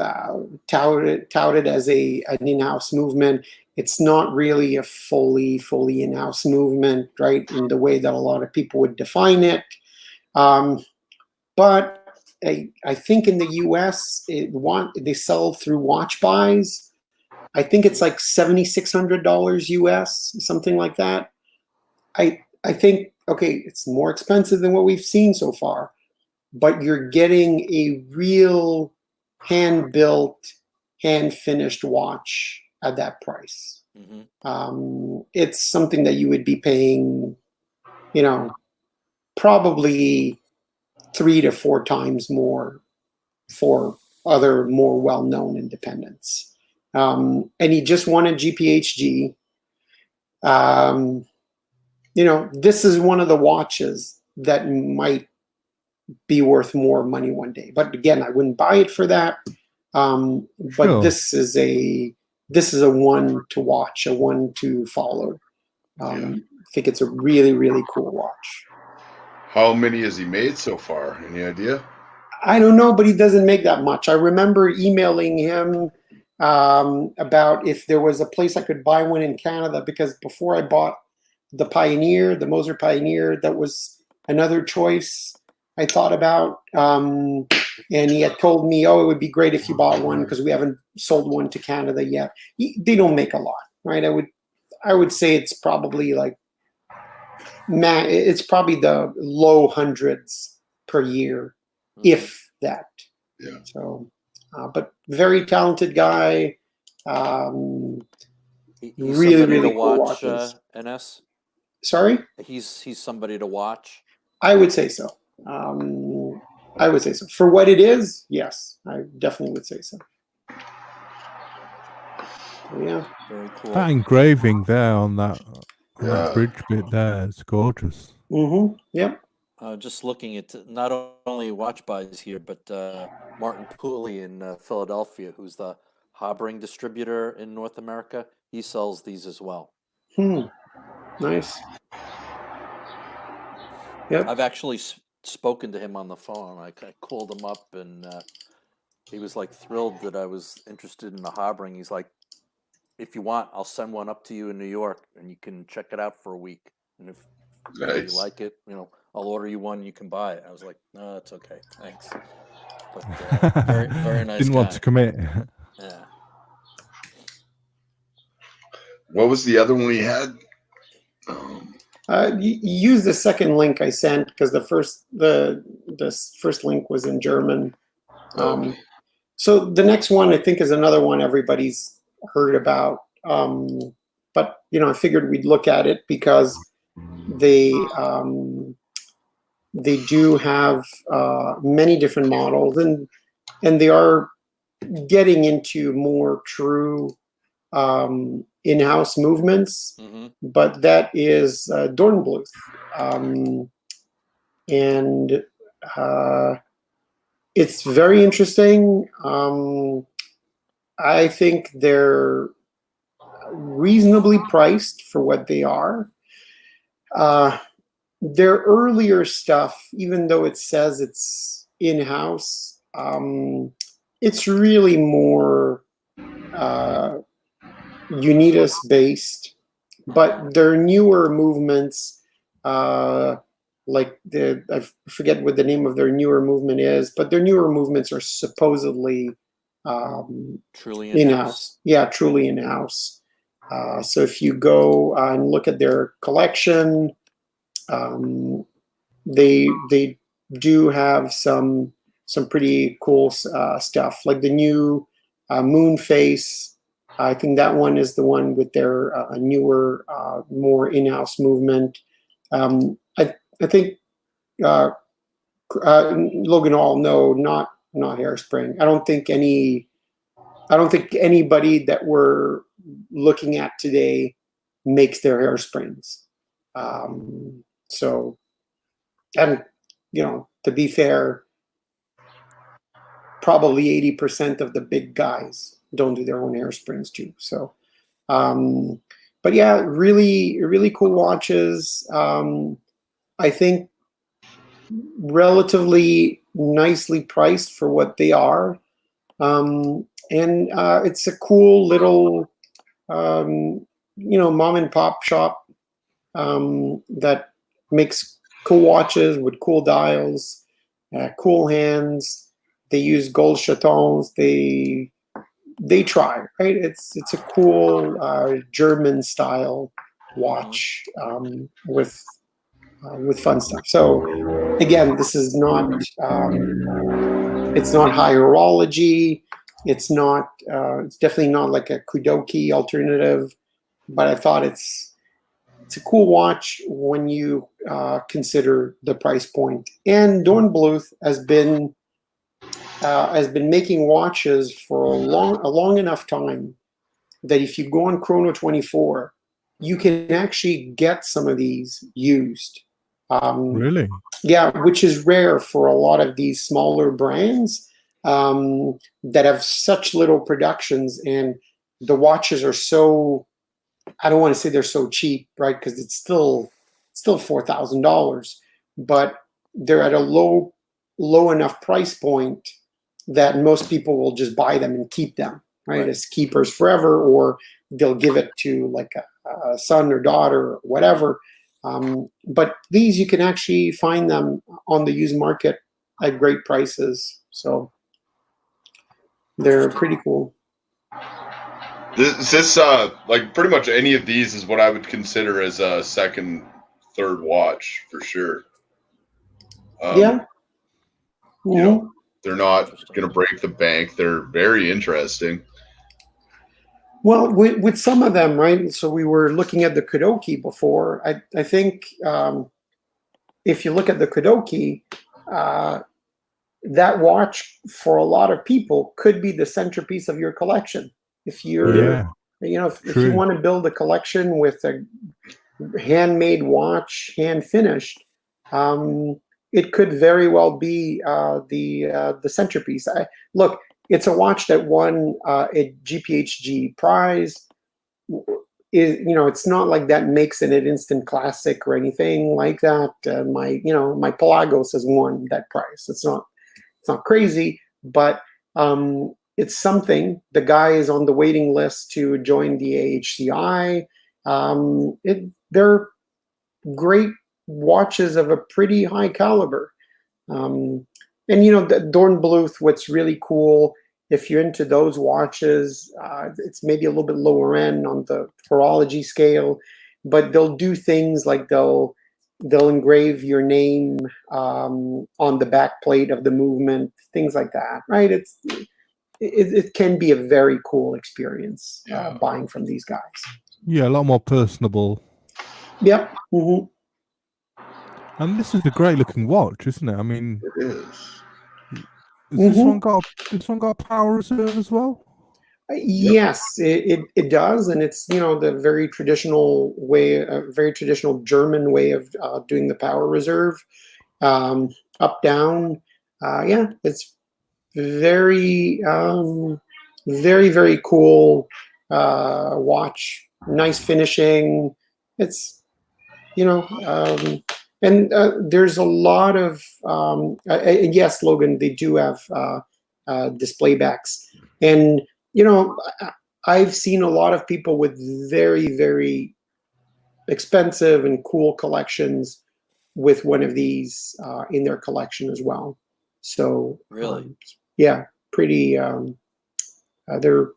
S3: touted as an in-house movement, it's not really a fully in-house movement, right? In the way that a lot of people would define it. But I think in the US, they sell through Watch Buys. I think it's like $7,600 US, something like that. I think, okay, it's more expensive than what we've seen so far, but you're getting a real hand-built, hand-finished watch at that price. It's something that you would be paying, probably 3 to 4 times more for other more well-known independents. And he just won a GPHG. This is one of the watches that might be worth more money one day. But again, I wouldn't buy it for that. But this is a one to watch, a one to follow. I think it's a really, really cool watch.
S1: How many has he made so far? Any idea?
S3: I don't know, but he doesn't make that much. I remember emailing him about if there was a place I could buy one in Canada, because before I bought the Pioneer, the Moser Pioneer, that was another choice I thought about. And he had told me, it would be great if you bought one because we haven't sold one to Canada yet. They don't make a lot, right? I would say it's probably like, it's probably the low hundreds per year, if that.
S1: Yeah.
S3: So, but very talented guy.
S5: He's
S3: really
S5: cool
S3: cool
S5: watch,
S3: watches.
S5: NS.
S3: Sorry?
S5: He's somebody to watch.
S3: I would say so. I would say so. For what it is, yes, I definitely would say so. Yeah.
S5: Very cool.
S4: That engraving there on that bridge bit there is gorgeous.
S3: Yep.
S5: Just looking at not only Watch Buys here, but Martin Pooley in Philadelphia, who's the Habring distributor in North America. He sells these as well.
S3: Nice. Yep.
S5: I've actually spoken to him on the phone. I called him up, and he was like thrilled that I was interested in the Habring. He's like, if you want, I'll send one up to you in New York, and you can check it out for a week. And if you like it, I'll order you one. You can buy it. I was like, no, it's okay, thanks. But very, very nice.
S4: Didn't want to commit.
S5: Yeah.
S1: What was the other one he had?
S3: Use the second link I sent because the first link was in German. So the next one I think is another one everybody's heard about. But I figured we'd look at it because they do have many different models, and they are getting into more true in-house movements.
S5: Mm-hmm.
S3: But that is Dornbluth, and it's very interesting. I think they're reasonably priced for what they are. Their earlier stuff, even though it says it's in-house, it's really more Unitas based, but their newer movements, like I forget what the name of their newer movement is, but their newer movements are supposedly
S5: Truly
S3: in-house. Yeah, truly in-house. So if you go and look at their collection, they do have some pretty cool stuff, like the new moon face. I think that one is the one with their newer, more in-house movement. I think Logan Hall, no, not Hairspring. I don't think anybody that we're looking at today makes their Hairsprings. So, and to be fair, probably 80% of the big guys don't do their own Hairsprings too. So, but yeah, really, really cool watches. I think relatively nicely priced for what they are. And it's a cool little, mom and pop shop that makes cool watches with cool dials, cool hands. They use gold chatons. They try, right? It's a cool German style watch with fun stuff. So again, this is not it's not high horology. It's not it's definitely not like a Kudoki alternative, but I thought it's a cool watch when you consider the price point. And Dornbluth has been making watches for a long enough time that if you go on Chrono 24, you can actually get some of these used.
S4: Really?
S3: Yeah, which is rare for a lot of these smaller brands that have such little productions, and the watches are so, I don't want to say they're so cheap, right? Because it's still $4,000, but they're at a low enough price point that most people will just buy them and keep them, right? As keepers forever, or they'll give it to like a son or daughter or whatever. But these, you can actually find them on the used market at great prices. So they're pretty cool.
S1: This like pretty much any of these is what I would consider as a second, third watch for sure.
S3: Yeah. Mm-hmm.
S1: They're not going to break the bank. They're very interesting.
S3: Well, with some of them, right? So we were looking at the Kudoki before. I think if you look at the Kudoki, that watch for a lot of people could be the centerpiece of your collection. If you're, if you want to build a collection with a handmade watch, hand finished, it could very well be the centerpiece. Look, it's a watch that won a GPHG prize. It's not like that makes it an instant classic or anything like that. My Pelagos has won that prize. It's not crazy, but it's something. The guy is on the waiting list to join the AHCI. They're great watches of a pretty high caliber. And the Dornbluth, what's really cool, if you're into those watches, it's maybe a little bit lower end on the horology scale. but they'll do things like they'll engrave your name on the back plate of the movement, things like that, right? It can be a very cool experience buying from these guys.
S4: Yeah, a lot more personable.
S3: Yep. Mm-hmm.
S4: And this is a great looking watch, isn't it? I mean,
S1: It is.
S4: has this one got a power reserve as well?
S3: Yes, it does, and it's the very traditional way, very traditional German way of doing the power reserve, up down. Yeah, it's very very cool watch. Nice finishing. It's and there's a lot of and yes, Logan, they do have display backs, and I've seen a lot of people with very, very expensive and cool collections with one of these in their collection as well. So
S5: Really?
S3: yeah, pretty. They're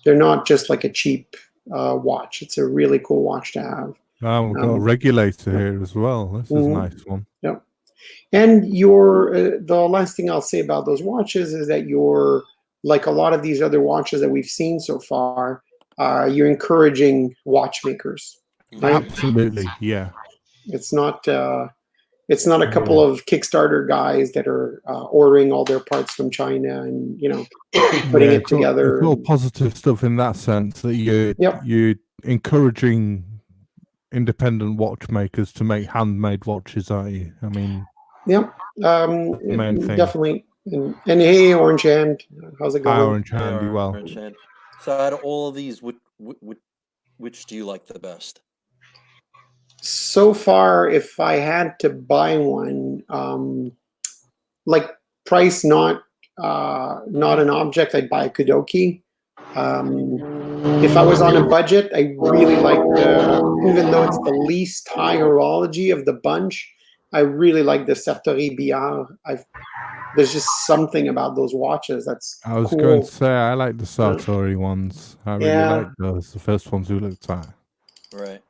S3: not just like a cheap watch. It's a really cool watch to have.
S4: Oh, we've got a regulator here as well. This is a nice one.
S3: Yep. And the last thing I'll say about those watches is that you're, like a lot of these other watches that we've seen so far, you're encouraging watchmakers. Right?
S4: Absolutely, yeah.
S3: It's not a couple of Kickstarter guys that are ordering all their parts from China and putting it together.
S4: It's all positive stuff in that sense that you're encouraging independent watchmakers to make handmade watches, aren't you? I mean,
S3: yep,
S4: main thing.
S3: Definitely. And hey, Orange Hand, how's it going?
S4: Hi, Orange Hand, well.
S5: Orange Hand. So out of all of these, which do you like the best?
S3: So far, if I had to buy one, like price not an object, I'd buy a Kudoki. If I was on a budget, I really like even though it's the least high horology of the bunch, I really like the Sartori Billard. There's just something about those watches that's
S4: I was
S3: cool.
S4: going to say, I like the Sartori ones. I really like those. The first ones we looked at.
S5: Right.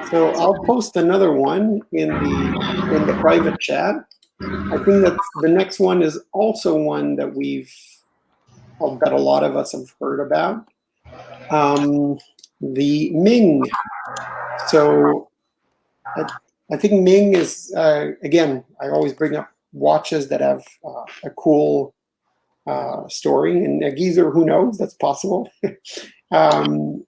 S3: So I'll post another one in the private chat. I think that the next one is also one that that a lot of us have heard about. The Ming. So I think Ming is, again, I always bring up watches that have a cool story. And a Geezer, who knows? That's possible. And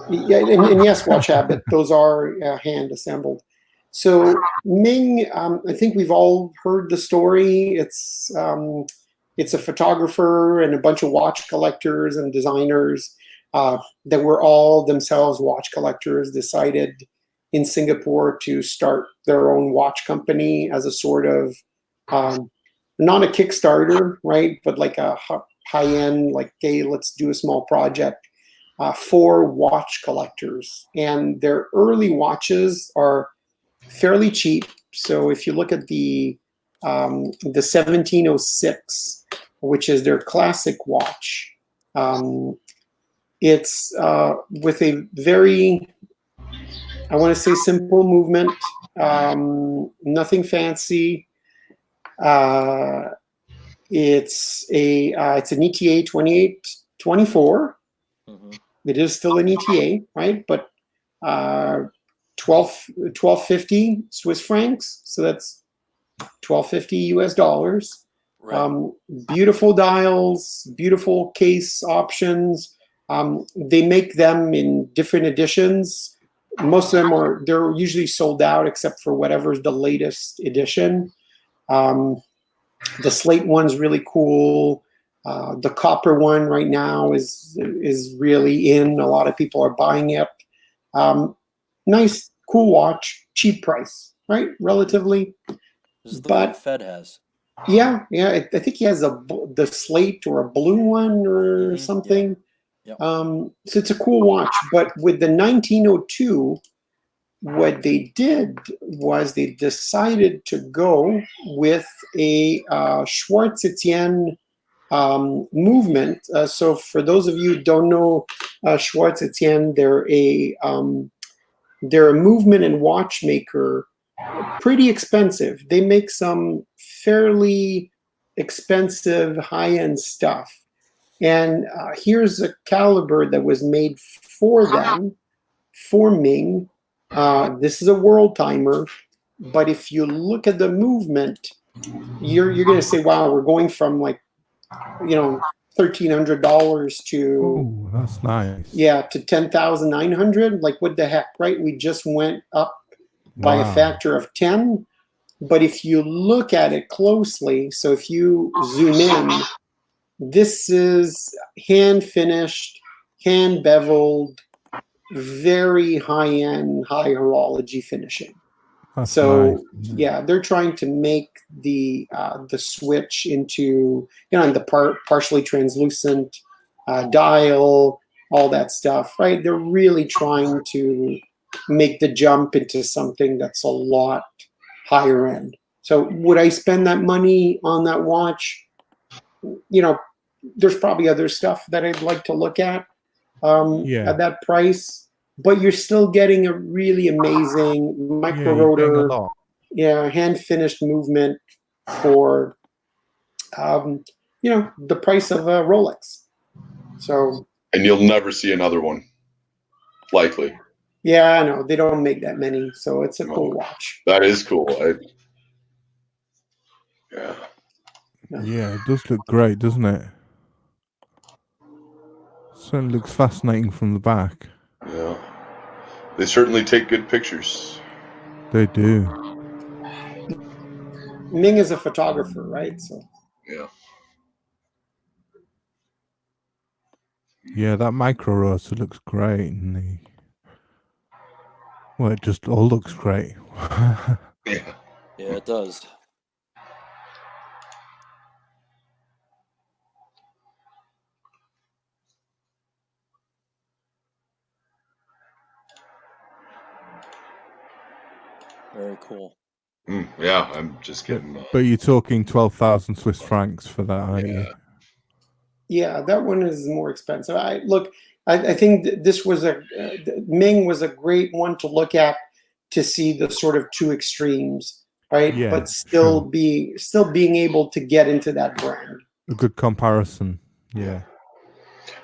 S3: yes, Watch Habit, those are hand assembled. So Ming, I think we've all heard the story. It's a photographer and a bunch of watch collectors and designers that were all themselves watch collectors, decided in Singapore to start their own watch company as a sort of, not a Kickstarter, right? But like a high-end, like, hey, let's do a small project for watch collectors. And their early watches are fairly cheap. So if you look at the 1706, which is their classic watch, it's with a very, I want to say, simple movement, nothing fancy. It's an ETA 2824.
S5: Mm-hmm.
S3: It is still an ETA, right? But 1250 Swiss francs. So that's $12.50 US dollars. Right. Beautiful dials, beautiful case options. They make them in different editions. Most of them they're usually sold out except for whatever's the latest edition. The slate one's really cool. The copper one right now is really in. A lot of people are buying it. Nice, cool watch, cheap price, right? Relatively.
S5: This is the one Fed has.
S3: Yeah. I think he has the slate or a blue one or something.
S5: Yeah.
S3: So it's a cool watch. But with the 1902, what they did was they decided to go with a Schwartz Etienne movement. So for those of you who don't know Schwartz Etienne, they're a movement and watchmaker, pretty expensive. They make some fairly expensive high-end stuff. And here's a caliber that was made for them, for Ming. This is a world timer, but if you look at the movement, you're going to say, wow, we're going from like, $1,300 to,
S4: Oh, that's nice.
S3: yeah, to 10,900. Like, what the heck, right? We just went up by a factor of 10. But if you look at it closely, so if you zoom in, this is hand finished, hand beveled, very high-end, high horology finishing.
S4: That's
S3: So
S4: nice.
S3: yeah, they're trying to make the switch into the partially translucent dial, all that stuff, right? They're really trying to make the jump into something that's a lot higher end. So would I spend that money on that watch? There's probably other stuff that I'd like to look at at that price, but you're still getting a really amazing micro rotor, hand finished movement for the price of a Rolex. So,
S1: and you'll never see another one, likely.
S3: Yeah, I know they don't make that many, so it's a cool watch.
S1: That is cool.
S4: Yeah, it does look great, doesn't it? Certainly looks fascinating from the back.
S1: Yeah, they certainly take good pictures.
S4: They do.
S3: Ming is a photographer, right? So
S1: yeah.
S4: Yeah, that micro rotor looks great, and it just all looks great.
S1: Yeah,
S5: it does. Very cool.
S1: Yeah, I'm just kidding.
S4: But you're talking 12,000 Swiss francs for that, aren't you?
S3: Yeah, that one is more expensive. I think this was Ming was a great one to look at to see the sort of two extremes, right?
S4: Yeah,
S3: but still being able to get into that brand.
S4: A good comparison, yeah.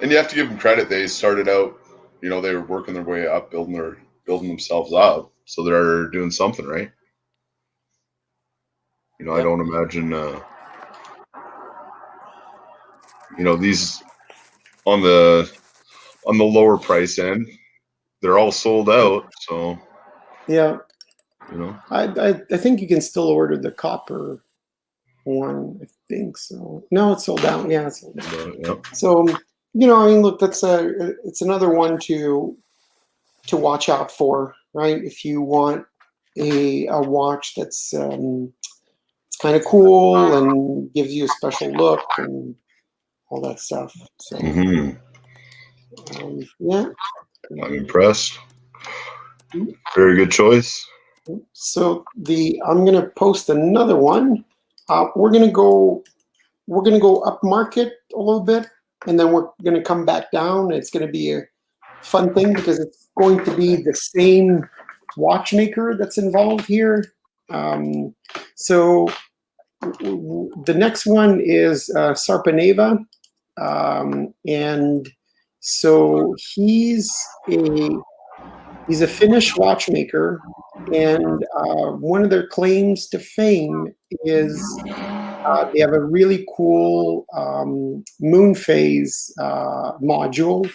S1: And you have to give them credit. They started out, they were working their way up, building themselves up, so they're doing something right. I don't imagine. These on the lower price end, they're all sold out. So
S3: yeah, I think you can still order the copper one. I think so. No, it's sold out. Yeah, it's sold out.
S1: Yep.
S3: So look, it's another one to watch out for, right? If you want a watch that's it's kind of cool and gives you a special look and all that stuff. So yeah,
S1: I'm impressed. Very good choice.
S3: So I'm gonna post another one. We're gonna go up market a little bit, and then we're gonna come back down. It's gonna be a fun thing because it's going to be the same watchmaker that's involved here. So the next one is Sarpaneva, and so he's a Finnish watchmaker, and one of their claims to fame is they have a really cool moon phase module.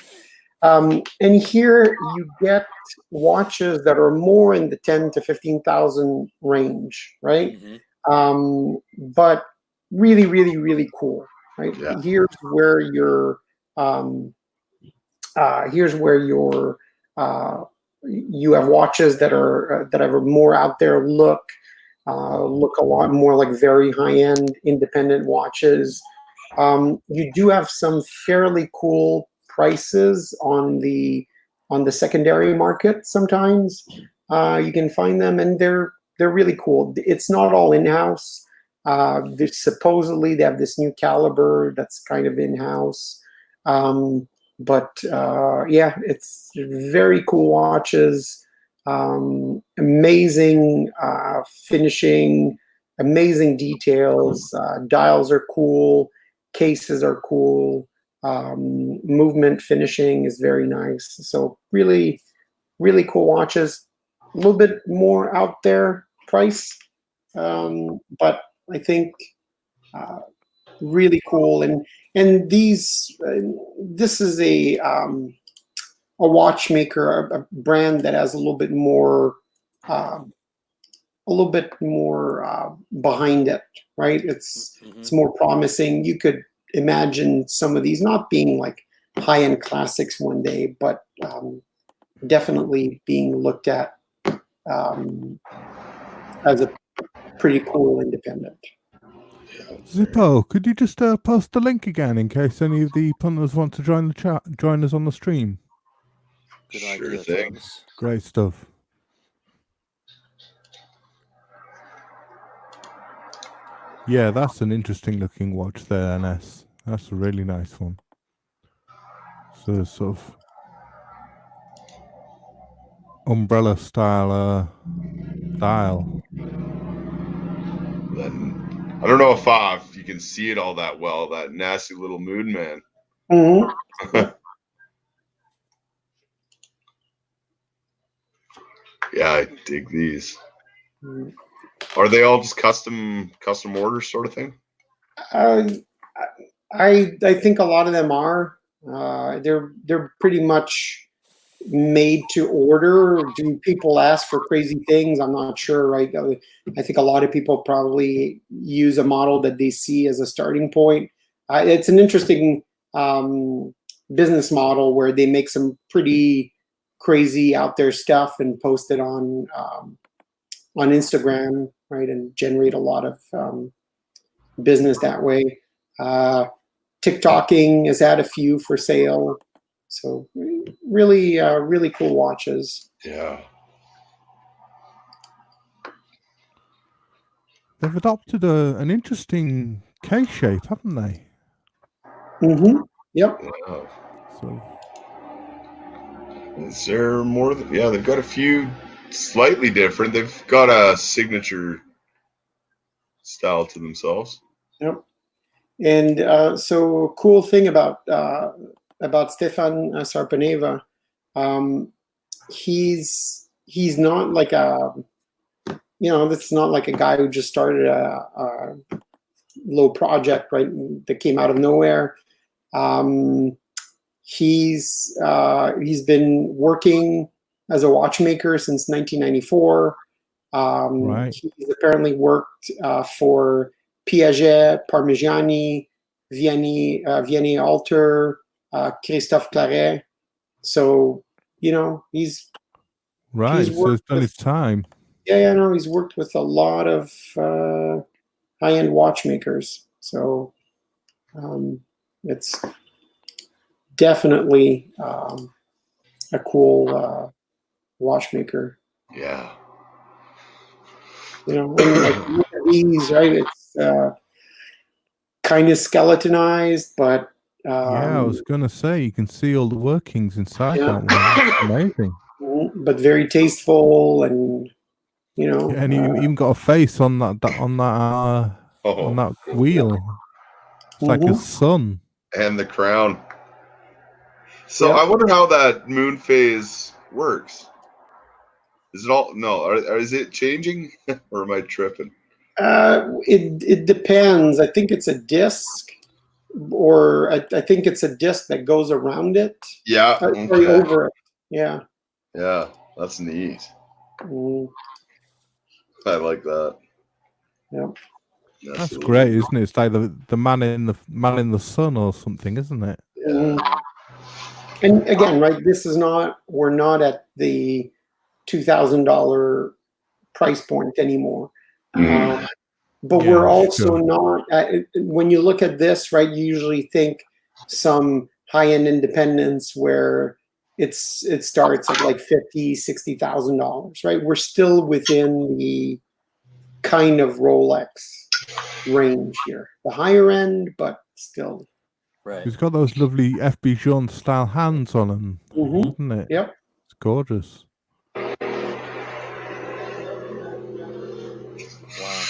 S3: And here you get watches that are more in the 10 to 15,000 range, right? But really, really, really cool, right? Yeah. Here's where you have watches that have a more out there look a lot more like very high-end independent watches. You do have some fairly cool prices on the secondary market. Sometimes you can find them, and they're really cool. It's not all in-house. Supposedly they have this new caliber that's kind of in-house. Yeah, it's very cool watches. Amazing finishing, amazing details. Dials are cool, cases are cool. Movement finishing is very nice. So really, really cool watches. A little bit more out there price, but I think really cool. And this is a watchmaker, a brand that has a little bit more behind it, right? It's more promising. You could imagine some of these not being like high-end classics one day, but definitely being looked at as a pretty cool independent.
S4: Zippo, could you just post the link again in case any of the punters want to join the chat, join us on the stream?
S5: Good
S1: Sure
S5: idea,
S1: thing.
S5: Thomas.
S4: Great stuff. Yeah, that's an interesting looking watch there, NS. That's a really nice one. So sort of umbrella style dial.
S1: Then, I don't know if you can see it all that well, that nasty little moon man.
S3: Mm-hmm.
S1: Yeah, I dig these. Are they all just custom orders sort of thing?
S3: I think a lot of them are. They're pretty much made to order. Do people ask for crazy things? I'm not sure, right? I think a lot of people probably use a model that they see as a starting point. It's an interesting business model where they make some pretty crazy out there stuff and post it on Instagram, right, and generate a lot of business that way. TikToking has had a few for sale. So really, really cool watches.
S1: Yeah.
S4: They've adopted an interesting case shape, haven't they?
S3: Mm-hmm. Yep.
S1: Wow.
S4: So,
S1: Is there more? Yeah, they've got a few slightly different. They've got a signature style to themselves.
S3: Yep. And so cool thing about Stefan Sarpaneva, he's not like this is not like a guy who just started a low project, right, that came out of nowhere. He's been working as a watchmaker since 1994.
S4: right.
S3: He's apparently worked for Piaget, Parmigiani, Vianney Alter, Christophe Claret. So, he's
S4: Right, so it's done his time.
S3: Yeah, no, he's worked with a lot of high-end watchmakers. So it's definitely a cool watchmaker.
S1: Yeah.
S3: And like look at these, right? It's kind of skeletonized, but
S4: yeah, I was gonna say you can see all the workings inside
S3: Yeah.
S4: that one. It's amazing.
S3: but very tasteful, and
S4: Yeah, and you even got a face on that on that wheel. It's like a sun.
S1: And the crown. So
S3: Yeah.
S1: I wonder how that moon phase works. Is it all is it changing or am I tripping?
S3: It depends. I think it's a disc, or I think it's a disc that goes around it.
S1: Yeah.
S3: Sorry, over it. Yeah.
S1: Yeah, that's neat.
S3: Mm,
S1: I like that.
S3: yeah.
S4: That's great, isn't it? It's like the man in the sun or something, isn't it?
S3: Mm. And again, right, we're not at the $2,000 price point anymore. But
S4: Yeah,
S3: we're also
S4: sure.
S3: not, when you look at this, right, you usually think some high-end independents where it starts at like $50,000, $60,000, right? We're still within the kind of Rolex range here. The higher end, but still.
S5: Right.
S4: He's got those lovely FB Jean style hands on him,
S3: Mm-hmm.
S4: hasn't it?
S3: Yep.
S4: It's gorgeous.
S5: Wow.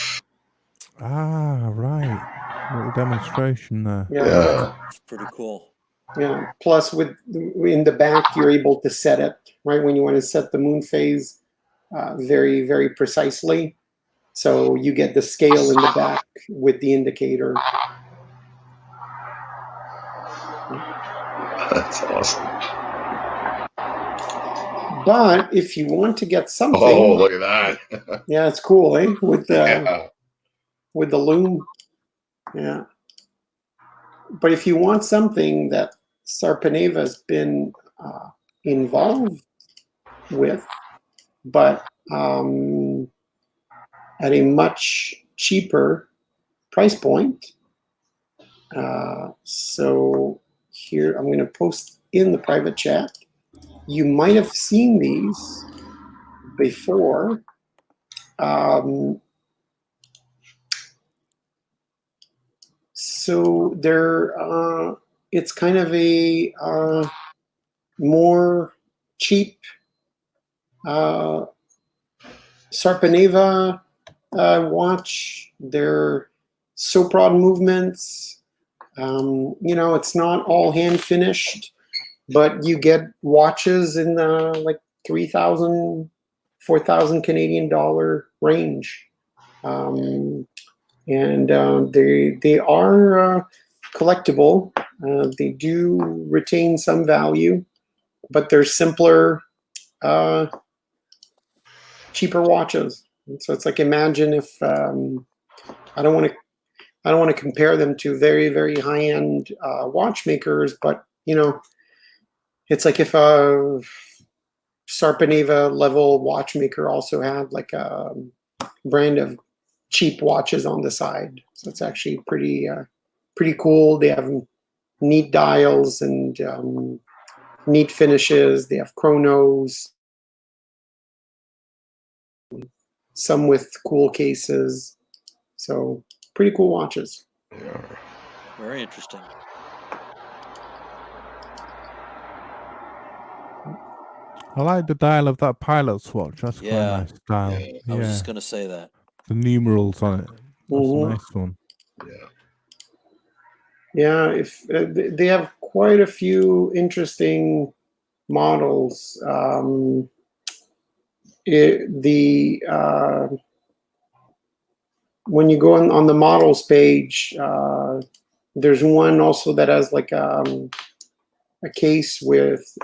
S4: Ah, right. Little demonstration there.
S3: Yeah.
S5: It's pretty cool.
S3: Yeah. Plus, in the back, you're able to set it right when you want to set the moon phase very, very precisely. So you get the scale in the back with the indicator.
S1: That's awesome.
S3: But if you want to get something,
S1: Oh, look at that.
S3: yeah, it's cool, eh? With the
S1: Yeah.
S3: loom, yeah. But if you want something that Sarpaneva's been involved with, but at a much cheaper price point, so here I'm going to post in the private chat. You might have seen these before. So they're it's kind of a more cheap Sarpaneva watch. They're soap rod movements. It's not all hand finished, but you get watches in the like 3,000, 4,000 Canadian dollar range. And they are collectible. They do retain some value, but they're simpler, cheaper watches. And so it's like, imagine if I don't want to compare them to very, very high end watchmakers, but it's like if a Sarpaneva level watchmaker also had like a brand of cheap watches on the side. So it's actually pretty cool. They have neat dials and neat finishes. They have chronos, some with cool cases. So pretty cool watches.
S5: Very interesting.
S4: I like the dial of that pilot's watch. That's quite a nice dial.
S5: I was just going to say that.
S4: The numerals on it. That's
S3: Mhm.
S4: a nice one.
S3: Yeah, if they have quite a few interesting models. When you go on the models page, there's one also that has like a case with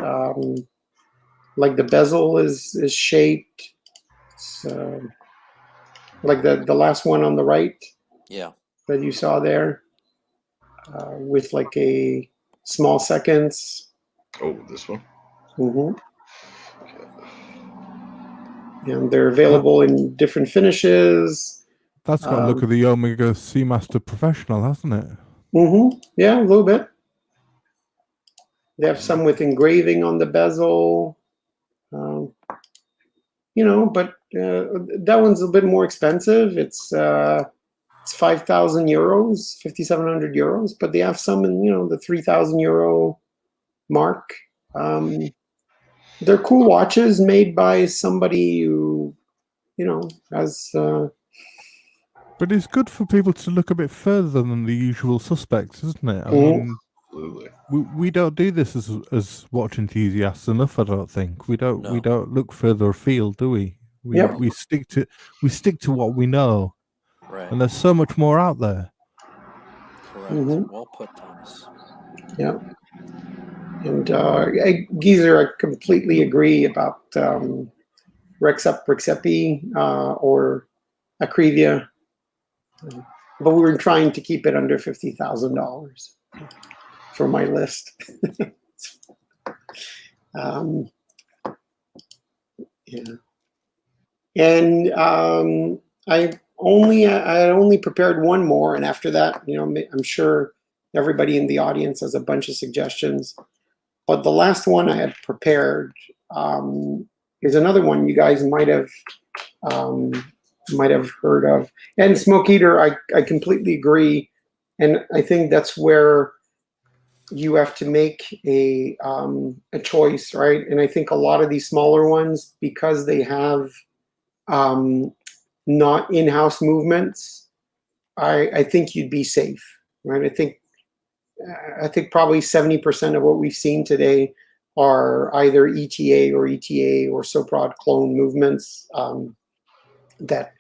S3: like the bezel is shaped. So, like the last one on the right.
S5: Yeah.
S3: That you saw there, with like a small seconds.
S1: Oh, this one?
S3: Mm-hmm. And they're available in different finishes.
S4: That's got a look of the Omega Seamaster Professional, hasn't it?
S3: Mm-hmm. Yeah, a little bit. They have some with engraving on the bezel. But that one's a bit more expensive. It's 5,000 euros, 5,700 euros, but they have some in the 3,000 euro mark. They're cool watches made by somebody who has.
S4: But it's good for people to look a bit further than the usual suspects, isn't it? I mean,
S1: absolutely.
S4: We don't do this as watch enthusiasts enough. I don't think we don't look further afield, do we? We stick to what we know,
S5: right?
S4: And there's so much more out there.
S5: Correct.
S3: Mm-hmm.
S5: Well put, Thomas.
S3: Yeah. And Geezer, I completely agree about Rexepi or Acrivia, but we were trying to keep it under $50,000 for my list. Yeah, and I only prepared one more, and after that, I'm sure everybody in the audience has a bunch of suggestions. But the last one I had prepared is another one you guys might have might have heard of. And Smoke Eater, I completely agree. And I think that's where you have to make a choice, right? And I think a lot of these smaller ones, because they have not in-house movements, I think you'd be safe, right? I think probably 70% of what we've seen today are either ETA or Soprod clone movements that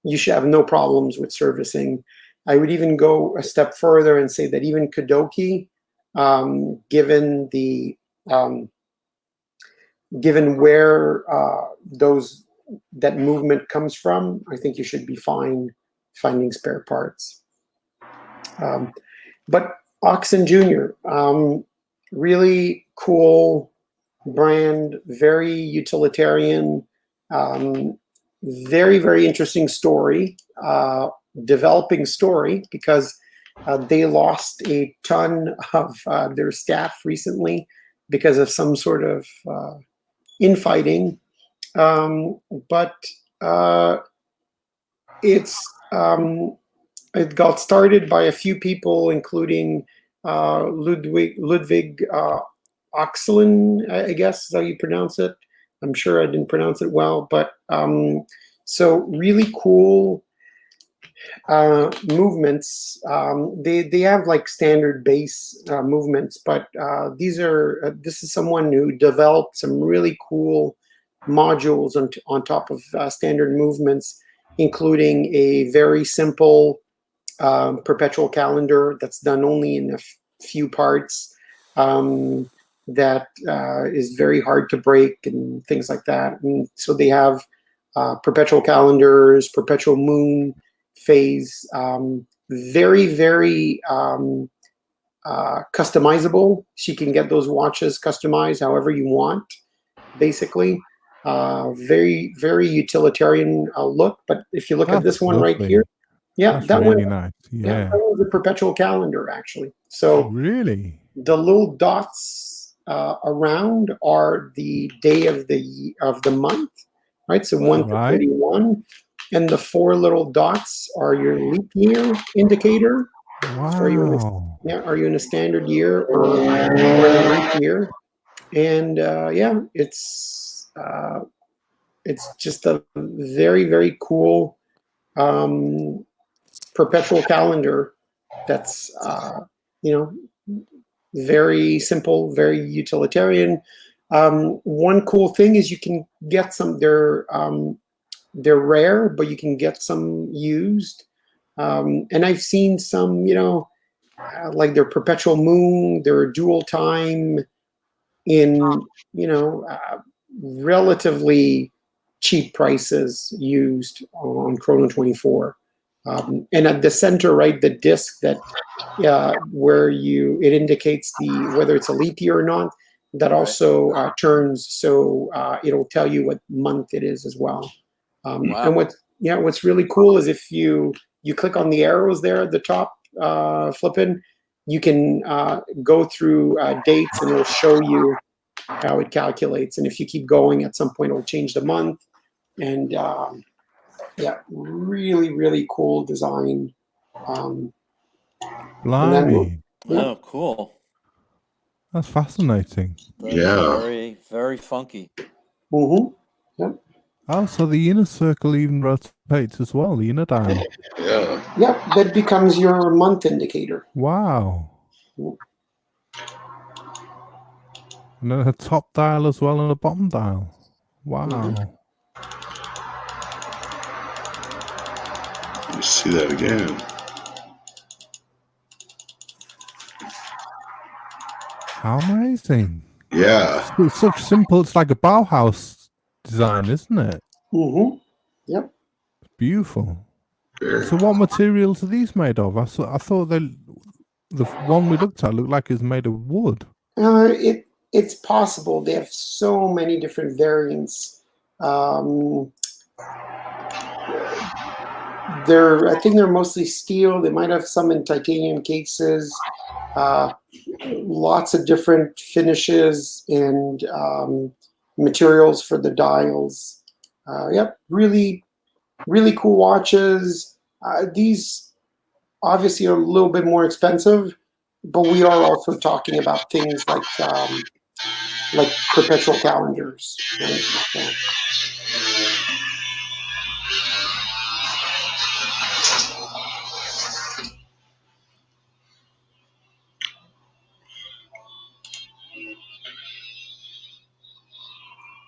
S3: you should have no problems with servicing. I would even go a step further and say that even Kudoki, given where that movement comes from, I think you should be fine finding spare parts. But Oxen Jr., really cool brand, very utilitarian, very, very interesting story, developing story, because they lost a ton of their staff recently because of some sort of infighting. But it got started by a few people, including Ludwig Oxlin, I guess is how you pronounce it. I'm sure I didn't pronounce it well, but so really cool movements. They have like standard base movements, but this is someone who developed some really cool modules on top of standard movements, including a very simple perpetual calendar that's done only in a few parts, that is very hard to break and things like that. And so they have perpetual calendars, perpetual moon phase, very, very customizable. So you can get those watches customized however you want, basically. Very, very utilitarian look. But if you look at this one right here,
S4: that's
S3: that
S4: really
S3: one,
S4: nice.
S3: that was a perpetual calendar, actually. So
S4: really,
S3: the little dots around are the day of the month, right? So 1 to 31, and the 4 little dots are your leap year indicator.
S4: Wow.
S3: So are you in a standard year or a leap year? And it's just a very, very cool perpetual calendar that's very simple, very utilitarian. One cool thing is you can get some. They're rare, but you can get some used. And I've seen some, like their perpetual moon, their dual time in relatively cheap prices used on Chrono 24. And at the center, right, the disc that where it indicates whether it's a leap year or not, that also turns, so it'll tell you what month it is as well. And what's really cool is if you click on the arrows there at the top, flipping, you can go through dates and it'll show you how it calculates. And if you keep going, at some point it'll change the month. And really, really cool design.
S4: Blimey.
S5: Oh, cool.
S4: That's fascinating.
S5: Very, very funky.
S3: Mm-hmm. Yep.
S4: Oh, so the inner circle even rotates as well, the inner dial.
S1: Yeah.
S3: Yep, that becomes your month indicator.
S4: Wow. And then a top dial as well and a bottom dial. Wow.
S3: Mm-hmm.
S1: Let me see that again.
S4: How amazing.
S1: Yeah.
S4: It's such simple, it's like a Bauhaus design, isn't it?
S3: Mm-hmm. Yep.
S4: Beautiful. So what materials are these made of? I thought the one we looked at looked like it's made of wood.
S3: It's possible. They have so many different variants. I think they're mostly steel. They might have some in titanium cases. Lots of different finishes and materials for the dials. Yep, really really cool watches. These obviously are a little bit more expensive, but we are also talking about things like perpetual calendars, right? So,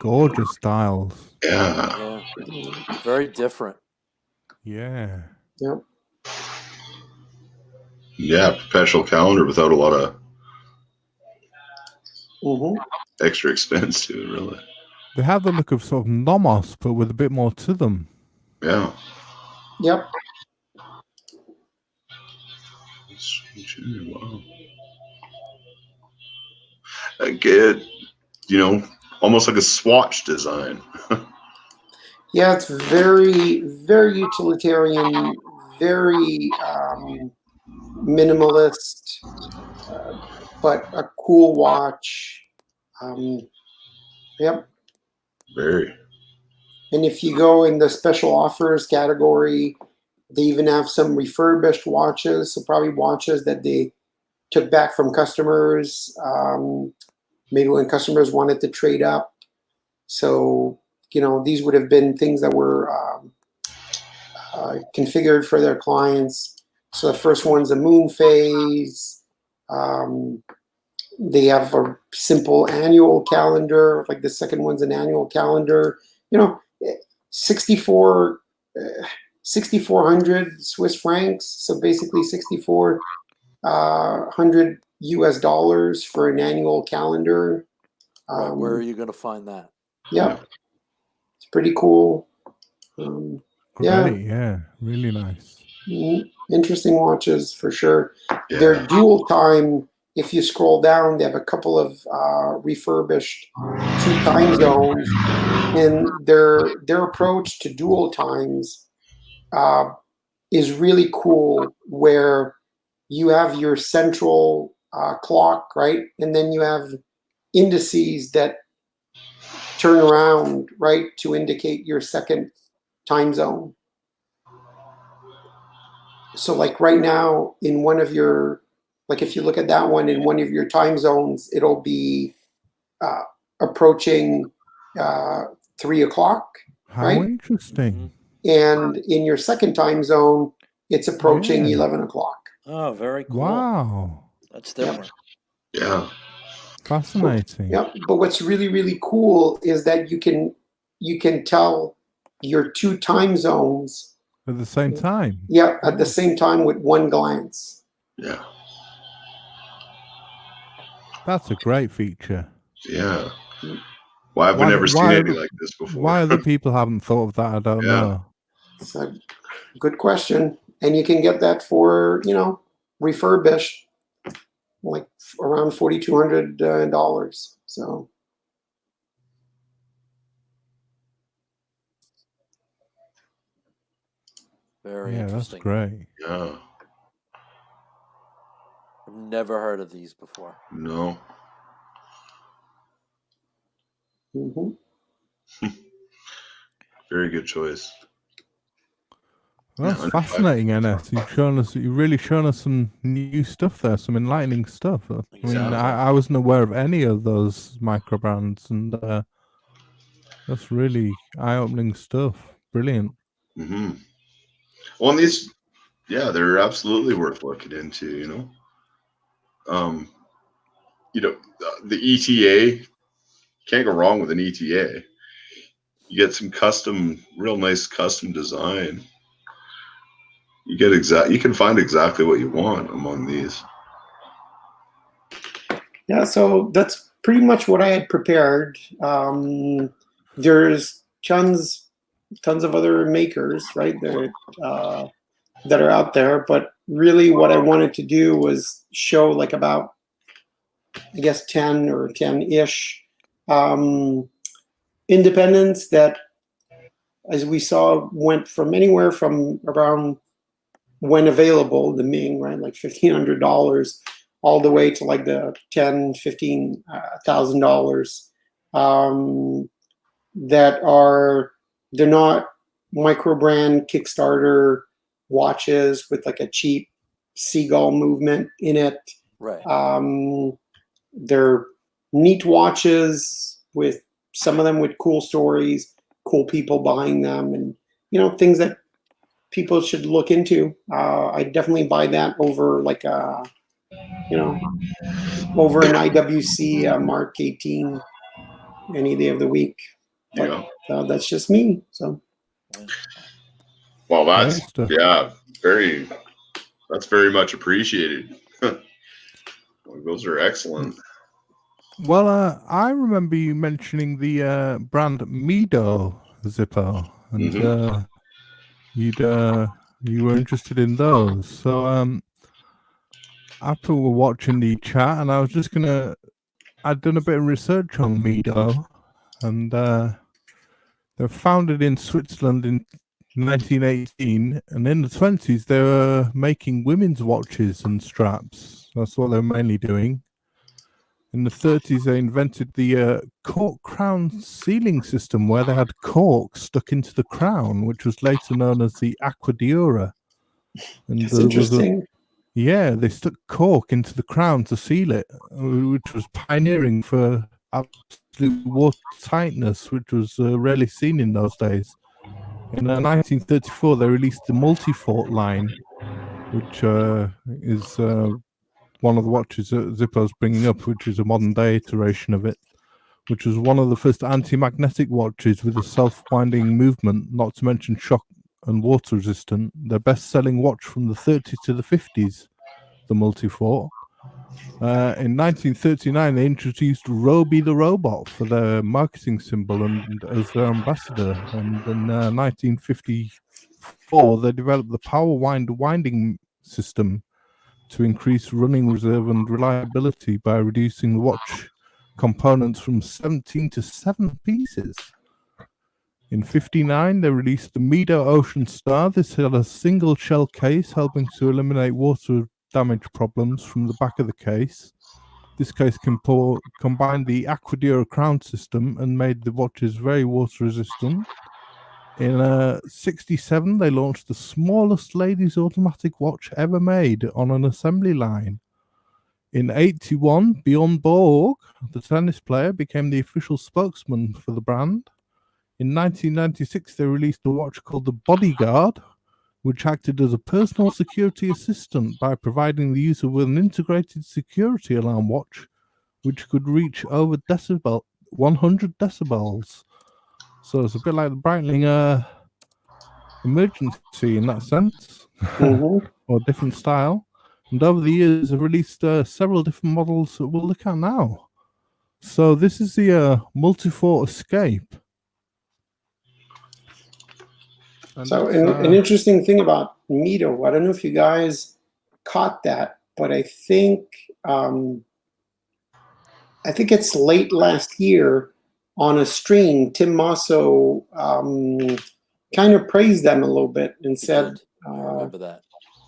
S4: Gorgeous styles.
S1: Yeah.
S5: Yeah, very different.
S4: Yeah.
S3: yep.
S1: Yeah, perpetual calendar without a lot of
S3: hmm
S1: extra expense to it, really.
S4: They have the look of sort of Nomos, but with a bit more to them.
S1: Yeah.
S3: Yep.
S1: Wow. Like it, almost like a swatch design.
S3: Yeah, it's very, very utilitarian, very minimalist, but a cool watch. Yep.
S1: Very.
S3: And if you go in the special offers category, they even have some refurbished watches, so probably watches that they took back from customers, maybe when customers wanted to trade up. So, these would have been things that were configured for their clients. So the first one's a moon phase. They have a simple annual calendar. Like the second one's an annual calendar. 64 6,400 Swiss francs. So basically 6,400 US dollars for an annual calendar.
S5: Right, where are you going to find that?
S3: Yeah, it's pretty cool.
S4: Great, yeah, really nice.
S3: Interesting watches for sure.
S1: Yeah.
S3: They're dual time. If you scroll down, they have a couple of refurbished 2 time zones, and their approach to dual times is really cool. Where you have your central clock, right, and then you have indices that turn around, right, to indicate your second time zone. So like right now in one of your, like if you look at that one in one of your time zones, it'll be approaching 3 o'clock,
S4: How
S3: right?
S4: interesting.
S3: And in your second time zone, it's approaching 11 o'clock.
S5: Oh, very cool.
S4: Wow.
S5: That's different.
S1: Yeah.
S4: Fascinating.
S3: Yeah, but what's really, really cool is that you can tell your 2 time zones
S4: At the same time.
S3: Yeah, at the same time with one glance.
S1: Yeah.
S4: That's a great feature.
S1: Yeah. Well, I've never seen anything like this before.
S4: Why other people haven't thought of that, I don't know.
S3: It's a good question. And you can get that for, refurbished, like around $4,200. So.
S5: Very
S4: Yeah,
S5: interesting.
S4: that's great.
S1: Yeah.
S5: I've never heard of these before.
S1: No. Very good choice.
S4: Well, that's fascinating, Ennis. You've really shown us some new stuff there, some enlightening stuff. I mean, I wasn't aware of any of those micro brands, and that's really eye-opening stuff. Brilliant.
S1: Mm-hmm. Well, and these, they're absolutely worth looking into. The ETA, can't go wrong with an ETA. You get some real nice custom design. You can find exactly what you want among these.
S3: Yeah, so that's pretty much what I had prepared. There's tons of other makers, right, that are out there. But really what I wanted to do was show like about, I guess, 10 or 10-ish independents that, as we saw, went from anywhere from around, when available, the Ming, right, like $1,500, all the way to like the $10,000-$15,000. They're not micro brand Kickstarter watches with like a cheap seagull movement in it.
S5: Right.
S3: They're neat watches with some of them with cool stories, cool people buying them, and things that people should look into. I definitely buy that over like over an IWC Mark 18 any day of the week. But that's just me. So.
S1: Well, that's very much appreciated. Those are excellent.
S4: Well, I remember you mentioning the brand Mido Zippo, and you were interested in those. So after we were watching the chat, and I was just I'd done a bit of research on Mido, and they're founded in Switzerland in 1918, and in the 20s they were making women's watches and straps. That's what they were mainly doing. In the 30s, they invented the cork crown sealing system, where they had cork stuck into the crown, which was later known as the Aquadura. And
S3: that's interesting.
S4: They stuck cork into the crown to seal it, which was pioneering for absolute water tightness, which was rarely seen in those days. In 1934, they released the Multifort line, which is one of the watches that Zippo's bringing up, which is a modern day iteration of it, which was one of the first anti-magnetic watches with a self-winding movement, not to mention shock and water resistant. Their best-selling watch from the 30s to the 50s, the Multifort. In 1939, they introduced Roby the robot for their marketing symbol and as their ambassador. And in 1954, they developed the power winding system to increase running reserve and reliability by reducing the watch components from 17 to 7 pieces. In 1959, they released the Mido Ocean Star. This had a single shell case, helping to eliminate water damage problems from the back of the case. This case combined the Aquadura crown system and made the watches very water resistant. In 1967, they launched the smallest ladies' automatic watch ever made on an assembly line. In 1981, Bjorn Borg, the tennis player, became the official spokesman for the brand. In 1996, they released a watch called the Bodyguard, which acted as a personal security assistant by providing the user with an integrated security alarm watch, which could reach over 100 decibels. So it's a bit like the Breitling emergency in that sense, or different style. And over the years, they've released several different models that we'll look at now. So this is the Multifort Escape. And
S3: so an interesting thing about Mido, I don't know if you guys caught that, but I think it's late last year on a stream, Tim Masso kind of praised them a little bit and said
S5: I remember that.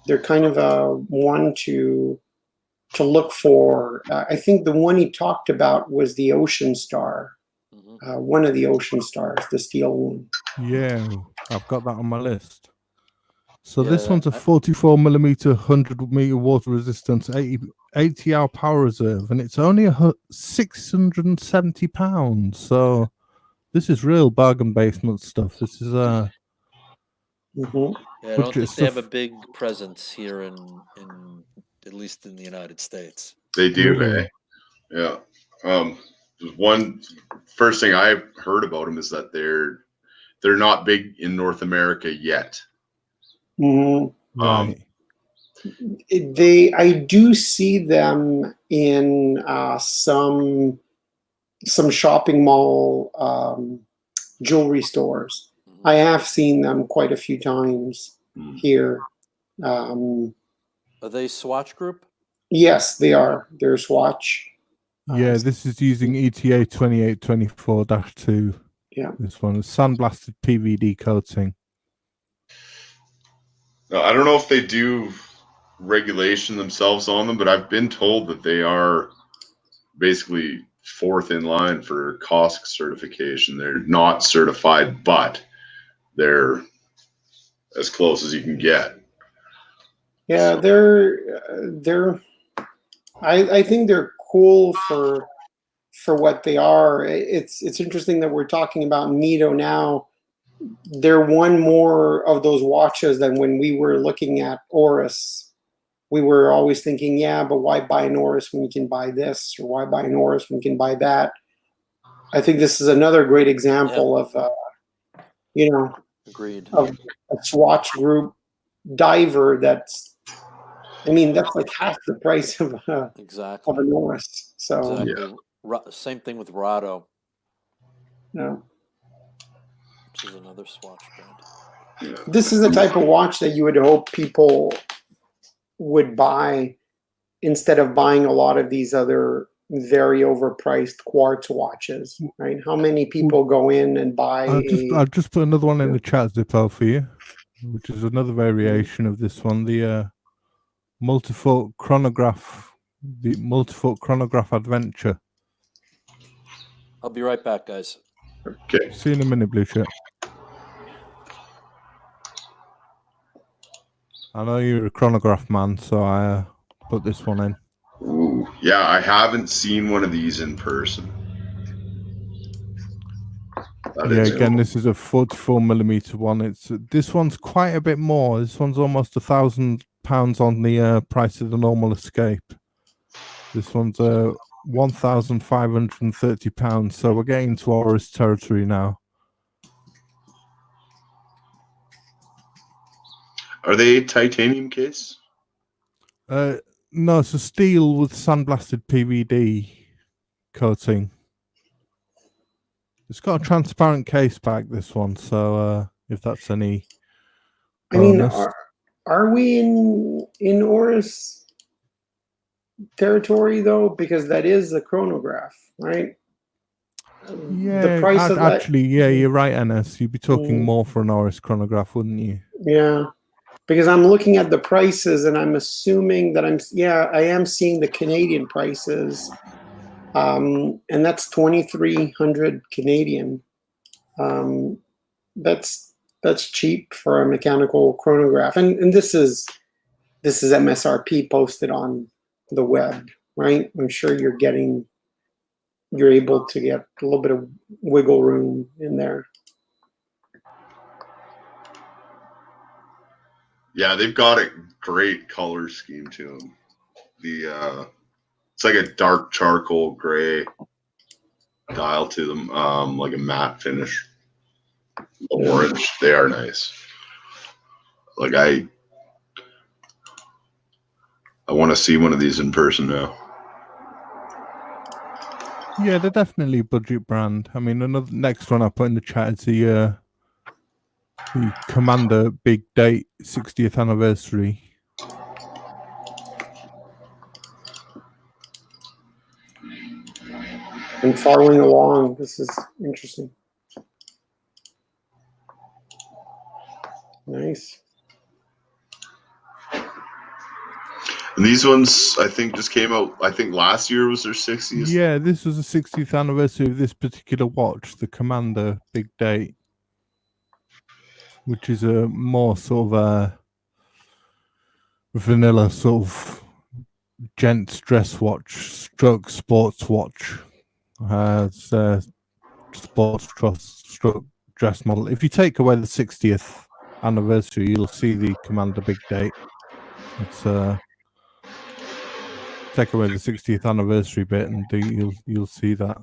S3: They're kind of one to look for. I think the one he talked about was the Ocean Star, one of the Ocean Stars, the steel one.
S4: Yeah, I've got that on my list. So this one's a 44 millimeter, 100 meter water resistance, 80 hour power reserve, and it's only 670 pounds. So this is real bargain basement stuff. This is
S5: I don't think they have a big presence here in at least in the United States.
S1: They do, yeah. One first thing I heard about them is that they're not big in North America yet.
S4: Right.
S3: I do see them in some shopping mall jewelry stores. I have seen them quite a few times here.
S5: Are they Swatch Group?
S3: Yes, they are. They're Swatch.
S4: Yeah, this is using ETA 2824-2.
S3: Yeah.
S4: This one is sandblasted PVD coating.
S1: Now, I don't know if they do regulation themselves on them, but I've been told that they are basically fourth in line for COSC certification. They're not certified, but they're as close as you can get.
S3: Yeah, they're. I think they're cool for what they are. It's interesting that we're talking about Mito now. They're one more of those watches than when we were looking at Oris. We were always thinking, yeah, but why buy an Oris when you can buy this, or why buy an Oris when you can buy that? I think this is another great example of,
S5: Agreed.
S3: of a Swatch Group diver that's, that's like half the price of
S5: Exactly.
S3: an Oris. So,
S5: Exactly. Same thing with Rado,
S3: yeah.
S5: which is another Swatch brand.
S3: This is the type of watch that you would hope people would buy instead of buying a lot of these other very overpriced quartz watches, right? How many people go in and buy
S4: I'll just put another one in the chat, Zippo, for you, which is another variation of this one, the multifoot chronograph, adventure.
S5: I'll be right back, guys.
S1: Okay.
S4: See you in a minute, Blue Shirt. I know you're a chronograph man, so I put this one in.
S1: Ooh, yeah, I haven't seen one of these in person.
S4: Again, this is a 44mm one. This one's quite a bit more. This one's almost £1,000 on the price of the normal Escape. This one's £1,530. So we're getting to Oris territory now.
S1: Are they titanium case?
S4: No, it's a steel with sandblasted PVD coating. It's got a transparent case back, this one, so if that's any bonus.
S3: Are we in Oris territory though? Because that is a chronograph, right?
S4: Yeah,
S3: the price of
S4: actually, yeah, you're right, NS. You'd be talking more for an Oris chronograph, wouldn't you?
S3: Yeah, because I'm looking at the prices and I'm assuming that I am seeing the Canadian prices. And that's 2,300 Canadian. That's cheap for a mechanical chronograph, and this is MSRP posted on the web, right? I'm sure you're able to get a little bit of wiggle room in there.
S1: Yeah, they've got a great color scheme to them. It's like a dark charcoal gray dial to them, like a matte finish. Orange, they are nice. Like I want to see one of these in person now.
S4: Yeah, they're definitely a budget brand. I mean, another next one I put in the chat is the Commander Big Date 60th anniversary.
S3: I'm following along. This is interesting. Nice.
S1: And these ones, I think, just came out. I think last year was their 60th.
S4: Yeah, this was the 60th anniversary of this particular watch, the Commander Big Date, which is a more sort of a vanilla sort of gents dress watch, stroke sports watch. It's a sports stroke dress model. If you take away the 60th anniversary, you'll see the Commander Big Date. It's take away the 60th anniversary bit, and you'll see that.
S3: I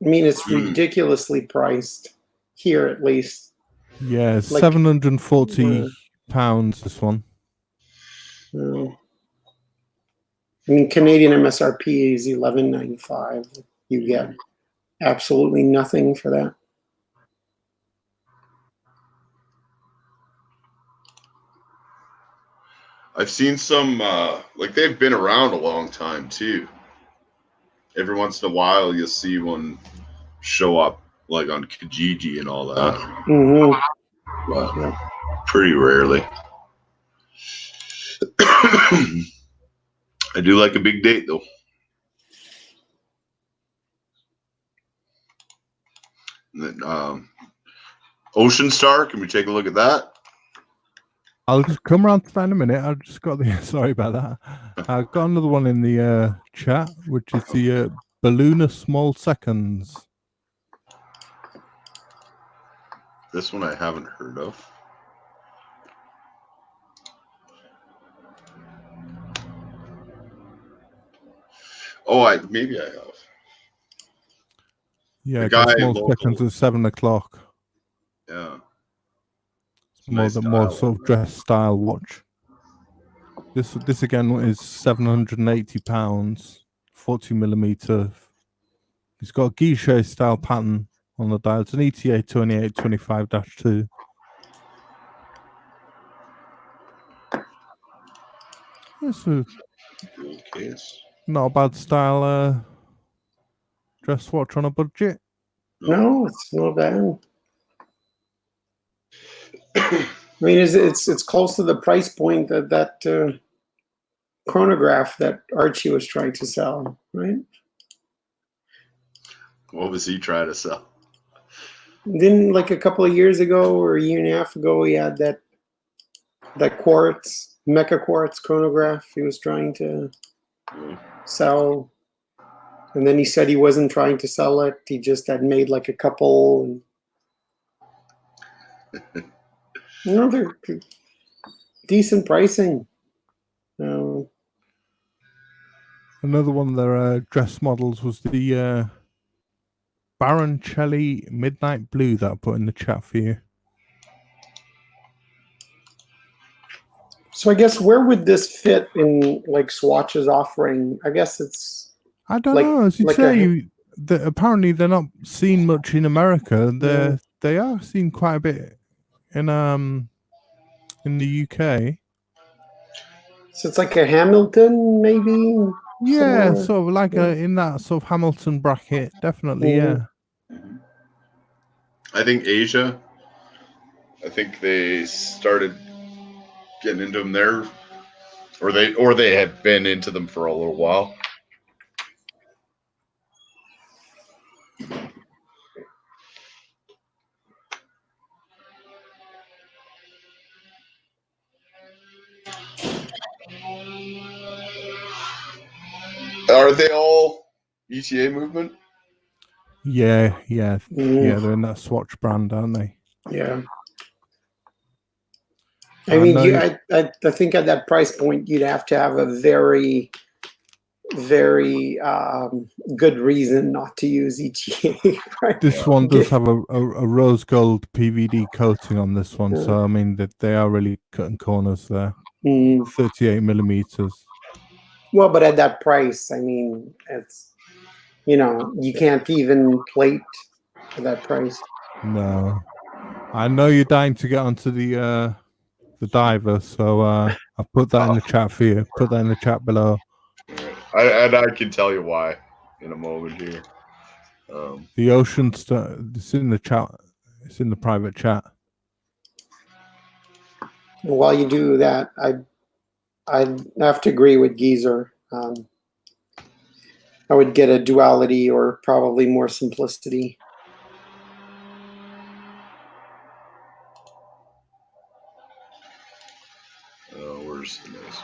S3: mean, it's ridiculously priced here, at least.
S4: Yeah, it's like, £740. This one.
S3: I mean, Canadian MSRP is $11.95. You get absolutely nothing for that.
S1: I've seen some, like they've been around a long time too. Every once in a while, you'll see one show up, like on Kijiji and all that.
S3: Mm-hmm.
S1: But pretty rarely. I do like a big date though. And then, Ocean Star, can we take a look at that?
S4: I'll just come around to that in a minute. I just got the sorry about that. I've got another one in the chat, which is the Ballooner Small Seconds.
S1: This one I haven't heard of. Oh, maybe I have.
S4: Yeah,
S1: The guy
S4: Small
S1: local.
S4: Seconds at 7 o'clock.
S1: Yeah.
S4: More
S1: Nice
S4: than more
S1: dial
S4: sort
S1: on
S4: of
S1: that.
S4: dress style watch. This again is £780, 40mm. It's got a guichet style pattern on the dial. It's an ETA 2825-2. It's
S1: Cool case.
S4: not a bad style dress watch on a budget.
S3: No, it's not bad. I mean, it's close to the price point that chronograph that Archie was trying to sell, right?
S1: What was he trying to sell?
S3: Then, like a couple of years ago or a year and a half ago, he had that quartz, Mecha Quartz chronograph he was trying to sell. And then he said he wasn't trying to sell it. He just had made like a couple. And, they're decent pricing.
S4: Another one of their dress models was the Baroncelli Midnight Blue that I put in the chat for you.
S3: So I guess where would this fit in like Swatch's offering? I guess it's.
S4: I don't know. As you
S3: like
S4: say, apparently they're not seen much in America. They are seen quite a bit in the UK.
S3: So it's like a Hamilton, maybe.
S4: Yeah,
S3: somewhere.
S4: sort of like in that sort of Hamilton bracket, definitely. Yeah.
S1: I think Asia. I think they started getting into them there, or they had been into them for a little while. Are they all ETA movement?
S4: Yeah. They're in that Swatch brand, aren't they?
S3: Yeah. I mean, I think at that price point, you'd have to have a very, very good reason not to use ETA. Right?
S4: This one does have a rose gold PVD coating on this one, so I mean that they are really cutting corners there. 38mm.
S3: Well, but at that price, I mean, it's you can't even plate for that price.
S4: No, I know you're dying to get onto the diver, so I'll put that in the chat for you. Put that in the chat below.
S1: I can tell you why in a moment here.
S4: The ocean stuff. It's in the chat. It's in the private chat.
S3: And while you do that, I'd have to agree with Geezer. I would get a duality or probably more simplicity.
S1: Where's the nice?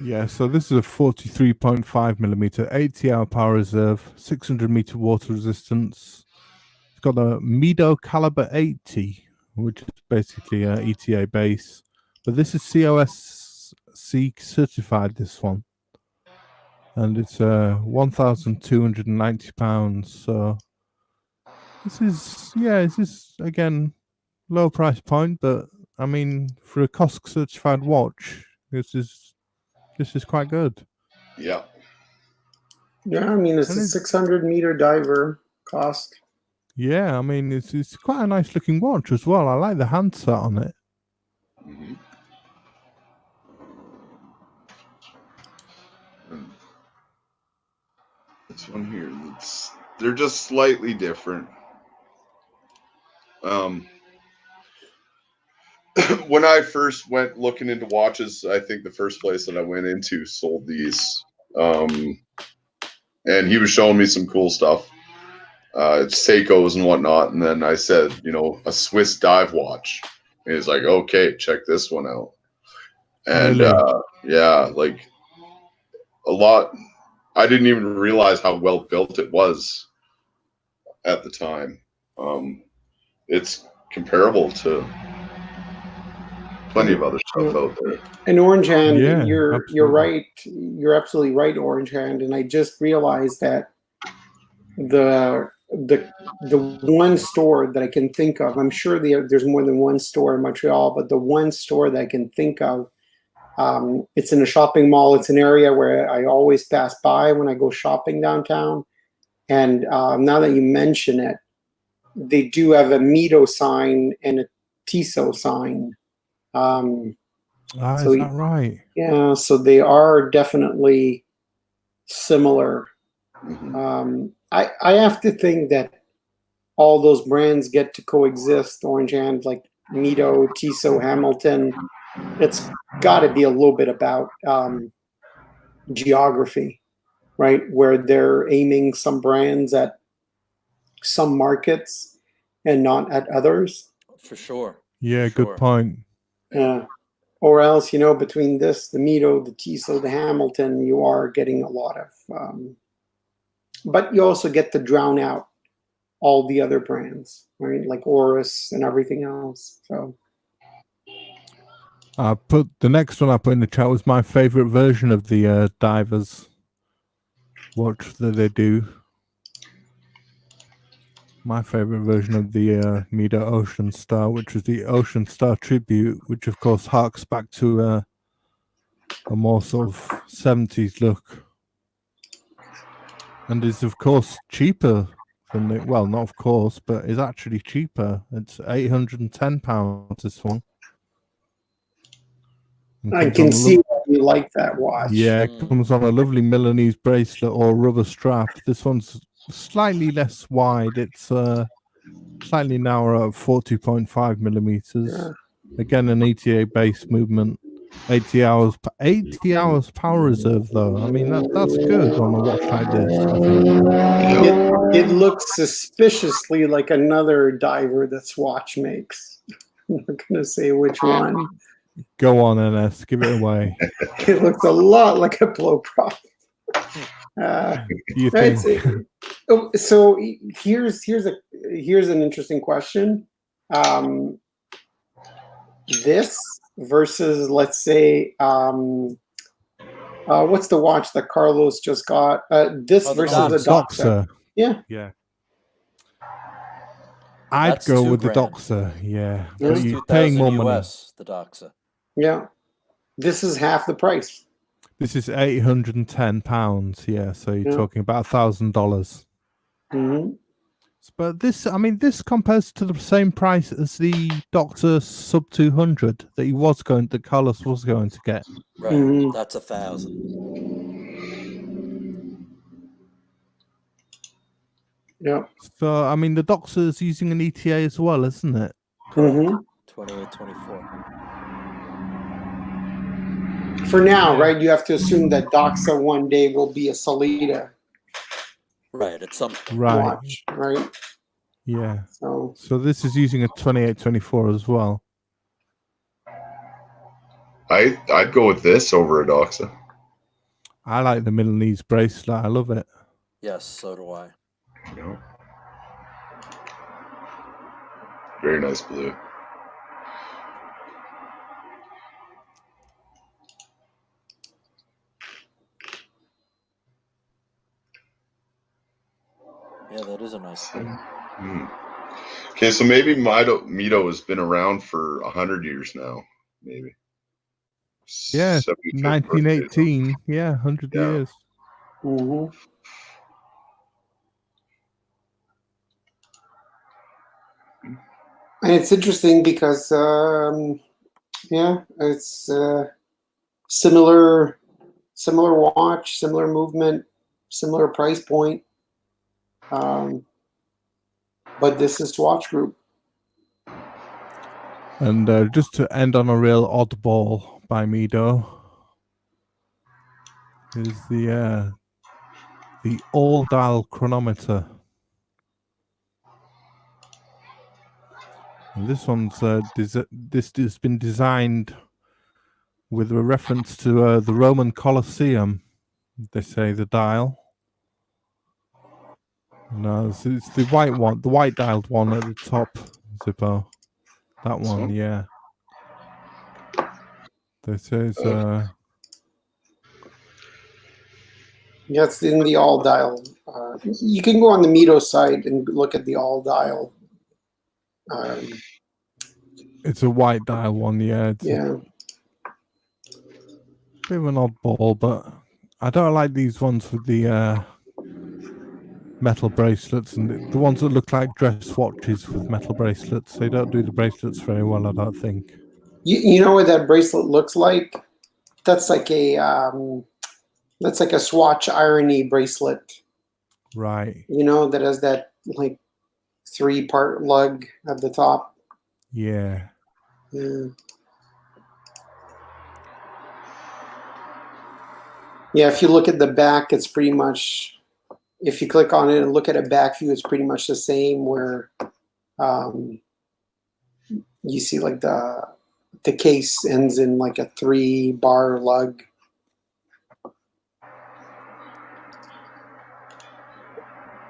S4: Yeah, so this is a 43.5mm, 80-hour power reserve, 600-meter water resistance. It's got a Mido caliber 80, which is basically an ETA base, but this is COSC certified. This one, and it's £1,290. So this is again low price point, but I mean for a COSC certified watch, this is quite good.
S1: Yeah.
S3: Yeah, I mean, it's a 600-meter diver cost.
S4: Yeah, I mean, it's quite a nice looking watch as well. I like the handset on it.
S1: This one here, they're just slightly different. When I first went looking into watches, I think the first place that I went into sold these. And he was showing me some cool stuff. It's Seikos and whatnot. And then I said, a Swiss dive watch. And he's like, okay, check this one out. And
S4: Really?
S1: yeah, like a lot. I didn't even realize how well built it was at the time. It's comparable to plenty of other stuff out there.
S3: And Orange Hand,
S4: Yeah,
S3: you're
S4: absolutely.
S3: right. You're absolutely right, Orange Hand. And I just realized that the one store that I can think of, I'm sure there's more than one store in Montreal, but the one store that I can think of, it's in a shopping mall. It's an area where I always pass by when I go shopping downtown. And now that you mention it, they do have a Mito sign and a Tissot sign. So
S4: is that right?
S3: yeah, so they are definitely similar.
S1: Mhm.
S3: I have to think that all those brands get to coexist. Orange Hand, like Mito, Tissot, Hamilton. It's got to be a little bit about geography, right? Where they're aiming some brands at some markets and not at others.
S5: For sure.
S4: Yeah,
S5: For
S4: good
S5: sure.
S4: point.
S3: Yeah. Or else, between this, the Mito, the Tissot, the Hamilton, you are getting a lot of, but you also get to drown out all the other brands, right? Like Oris and everything else. So
S4: The next one I put in the chat was my favorite version of the divers watch that they do. My favorite version of the Mida Ocean Star, which was the Ocean Star tribute, which of course harks back to a more sort of 70s look, and is of course cheaper than the, well, not of course, but is actually cheaper. It's £810. This one. And
S3: I
S4: comes
S3: can
S4: on a
S3: see why you like that watch.
S4: Yeah, it comes on a lovely Milanese bracelet or rubber strap. This one's slightly less wide. It's slightly narrower at 40.5 millimeters.
S3: Yeah.
S4: Again, an ETA base movement. 80 hours power reserve though. I mean that's good on a watch like this, I think.
S3: It looks suspiciously like another diver that Swatch makes. I'm not gonna say which one.
S4: Go on, NS, give it away.
S3: It looks a lot like a blow prop.
S4: You think?
S3: So here's an interesting question. This versus, let's say, what's the watch that Carlos just got? This versus the Doxa. Yeah.
S4: I'd
S5: That's
S4: go
S5: two
S4: with
S5: grand.
S4: the Doxa. Yeah,
S5: That's
S4: but you're paying more money.
S5: US, the Doxa.
S3: Yeah. This is half the price.
S4: This is £810. Yeah, so you're talking about $1,000.
S3: Mm-hmm.
S4: But this, I mean, this compares to the same price as the Doxa Sub 200 that Carlos was going to get.
S5: Right,
S3: Mm-hmm.
S5: that's $1,000.
S3: Yeah.
S4: So, I mean, the Doxa is using an ETA as well, isn't it?
S3: Mm-hmm.
S5: 2824.
S3: For now, right? You have to assume that Doxa one day will be a Solida
S5: Right, at some
S3: watch, right?
S4: Yeah.
S3: So
S4: this is using a 2824 as well.
S1: I'd go with this over a Doxa.
S4: I like the Milanese bracelet. I love it.
S5: Yes, so do I.
S1: Yeah. Very nice blue.
S5: Yeah, that is a nice thing.
S1: Okay, so maybe Mito has been around for 100 years now, maybe.
S4: Yeah,
S1: 75th
S4: 1918.
S1: birthday.
S4: Yeah, 100
S1: Yeah.
S4: years.
S3: mm-hmm. And it's interesting because it's similar watch, similar movement, similar price point. But this is Swatch Group.
S4: And just to end on a real oddball by Mido is the all dial chronometer. And this one's this has been designed with a reference to the Roman Colosseum. They say the dial. No, it's the white one, the white dialed one at the top, Zippo. That one, yeah. They say it's
S3: Yeah, it's in the all dial. You can go on the Mito site and look at the all dial.
S4: it's a white dial one, yeah. It's
S3: Yeah.
S4: a bit of an oddball, but I don't like these ones with the metal bracelets and the ones that look like dress watches with metal bracelets. They don't do the bracelets very well, I don't think.
S3: You know what that bracelet looks like? That's like a Swatch Irony bracelet.
S4: Right.
S3: You know, that has that like 3-part lug at the top.
S4: Yeah.
S3: Yeah. Yeah, if you look at the back, it's pretty much, if you click on it and look at a back view, it's pretty much the same, where you see like the case ends in like a 3-bar lug.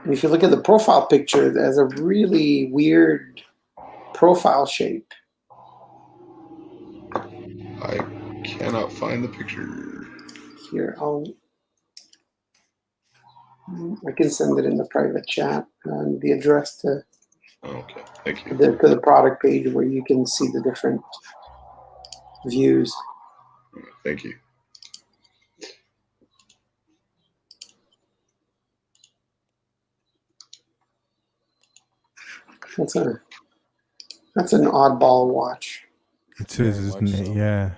S3: And if you look at the profile picture, it has a really weird profile shape.
S1: I cannot find the picture.
S3: Here, I can send it in the private chat and the address to
S1: Okay, thank you.
S3: to the product page where you can see the different views.
S1: Thank you.
S3: That's an oddball watch.
S4: It is, isn't it?
S5: So.
S4: Yeah.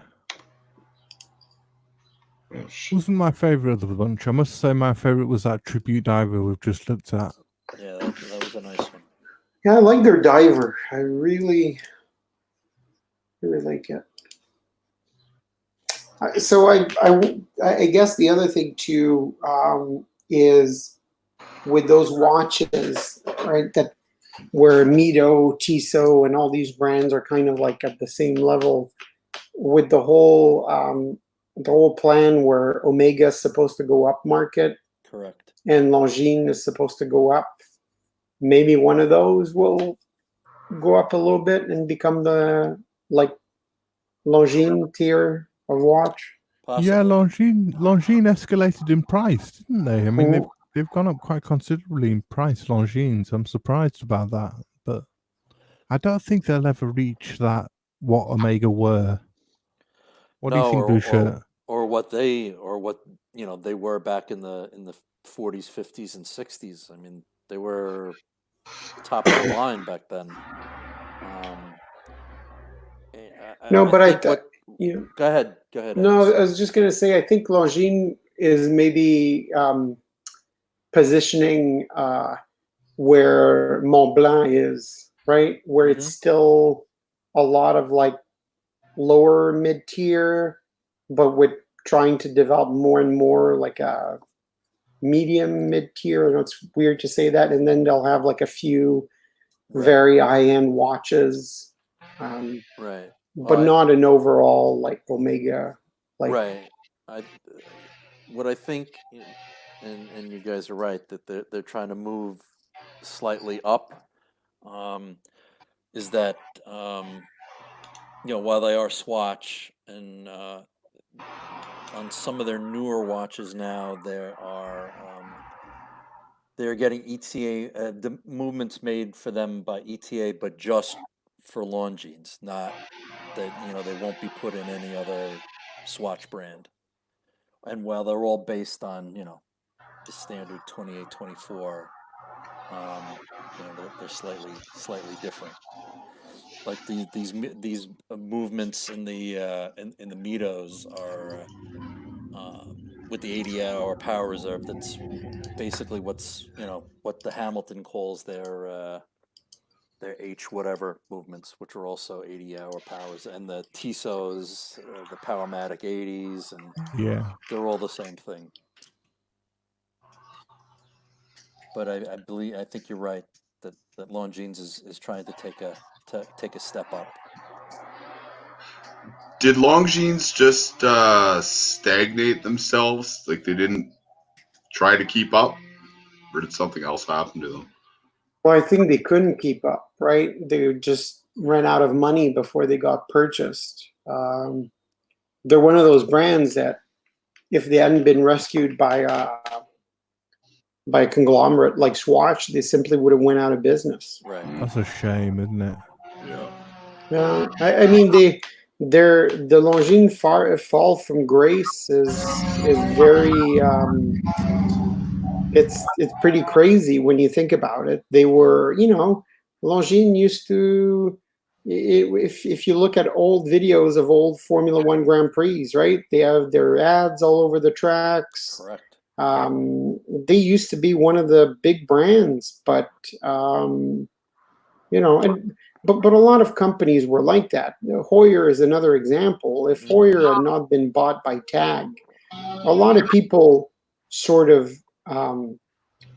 S1: Oh,
S4: Wasn't my favourite of the bunch. I must say my favourite was that Tribute Diver we've just looked at.
S5: Yeah, that was a nice one.
S3: Yeah, I like their diver. I really like it. So I guess the other thing too is with those watches, right? That where Mito, Tissot, and all these brands are kind of like at the same level, with the whole plan where Omega is supposed to go up market.
S5: Correct.
S3: And Longines is supposed to go up. Maybe one of those will go up a little bit and become the like Longines tier of watch.
S5: Possibly.
S4: Yeah, Longines escalated in price, didn't they? I mean, they've gone up quite considerably in price, Longines. I'm surprised about that, but I don't think they'll ever reach that what Omega were. What do you think, Boucher?
S5: Or what they were back in the 40s, 50s, and 60s. I mean, they were top of the line back then.
S3: No, but
S5: Go ahead.
S3: No, I was just going to say, I think Longines is maybe positioning where Mont Blanc is, right? Where it's still a lot of like lower mid-tier, but with trying to develop more and more like a medium mid-tier. I know it's weird to say that. And then they'll have like a few very high-end watches.
S5: Right.
S3: But not an overall like Omega. Like,
S5: right. What I think, and you guys are right, that they're trying to move slightly up, is that while they are Swatch, and on some of their newer watches now, they're getting ETA, the movements made for them by ETA, but just for Longines, not that they won't be put in any other Swatch brand. And while they're all based on the standard 28-24, they're slightly different. Like these movements in the in the Mitos are with the 80-hour power reserve. That's basically what the Hamilton calls their H whatever movements, which are also 80-hour powers, and the Tissots, the Powermatic 80s, and they're all the same thing. But I think you're right that Longines is trying to take a to take a step up.
S1: Did Longines just stagnate themselves? Like they didn't try to keep up? Or did something else happen to them?
S3: Well, I think they couldn't keep up, right? They just ran out of money before they got purchased. They're one of those brands that, if they hadn't been rescued by a conglomerate like Swatch, they simply would have went out of business.
S5: Right.
S4: That's a shame, isn't it?
S5: Yeah.
S3: I mean, the Longines fall from grace is very. It's pretty crazy when you think about it. They were, Longines used to. If you look at old videos of old Formula One Grand Prix, right? They have their ads all over the tracks.
S5: Correct.
S3: They used to be one of the big brands, but but a lot of companies were like that. Hoyer is another example. If Hoyer had not been bought by TAG, a lot of people sort of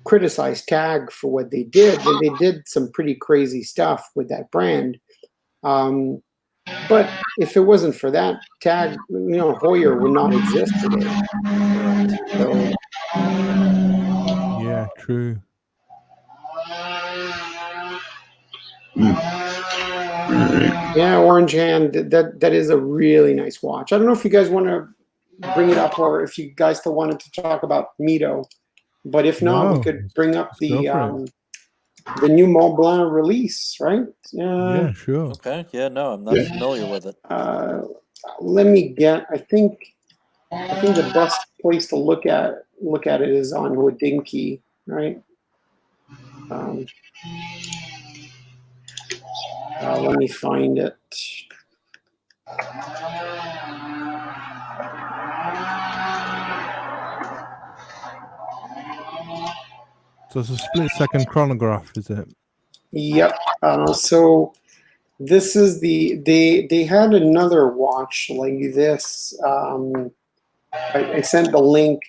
S3: criticized TAG for what they did, and they did some pretty crazy stuff with that brand. But if it wasn't for that, TAG, Hoyer would not exist today. So,
S4: Yeah, true.
S3: yeah, Orange Hand, that is a really nice watch. I don't know if you guys want to bring it up, or if you guys still wanted to talk about Mito, but if not, we could bring up the new Mont Blanc release, right?
S4: Yeah, sure.
S5: Okay. Yeah. No, I'm not familiar with it.
S3: Let me get. I think the best place to look at it is on Hodinkee, right? Let me find it.
S4: So it's a split-second chronograph, is it?
S3: Yep. So this is they had another watch like this. I sent the link.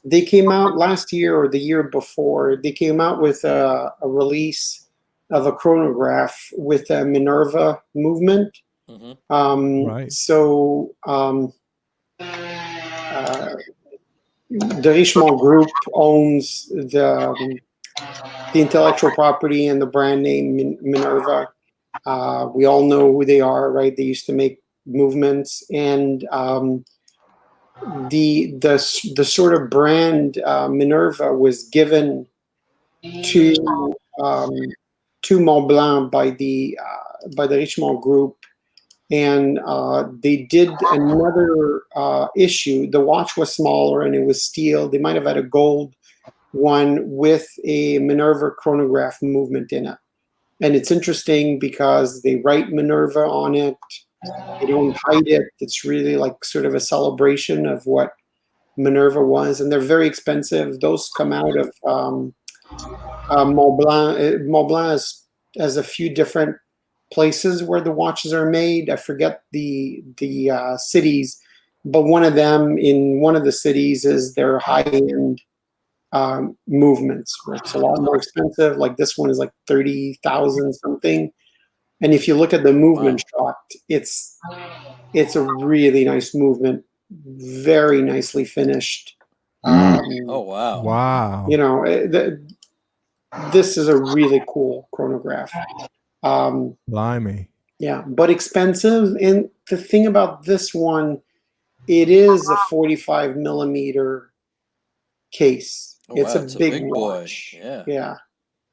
S3: They came out last year or the year before. They came out with a release of a chronograph with a Minerva movement.
S5: Mm-hmm.
S4: Right.
S3: So the Richemont Group owns the intellectual property and the brand name Minerva. We all know who they are, right? They used to make movements, and the sort of brand Minerva was given to Mont Blanc by the Richemont Group, and they did another issue. The watch was smaller and it was steel. They might have had a gold one with a Minerva chronograph movement in it. And it's interesting because they write Minerva on it. They don't hide it. It's really like sort of a celebration of what Minerva was. And they're very expensive. Those come out of Mont Blanc. Mont Blanc has a few different places where the watches are made. I forget the cities, but one of them in one of the cities is their high-end movements, where it's a lot more expensive. Like this one is like 30,000 something. And if you look at the movement shot, it's a really nice movement, very nicely finished.
S5: Oh wow!
S4: Wow.
S3: This is a really cool chronograph.
S4: Blimey.
S3: Yeah, but expensive. And the thing about this one, it is a 45 millimeter case.
S5: Oh,
S3: it's
S5: wow,
S3: a big watch.
S5: Boy.
S3: Yeah.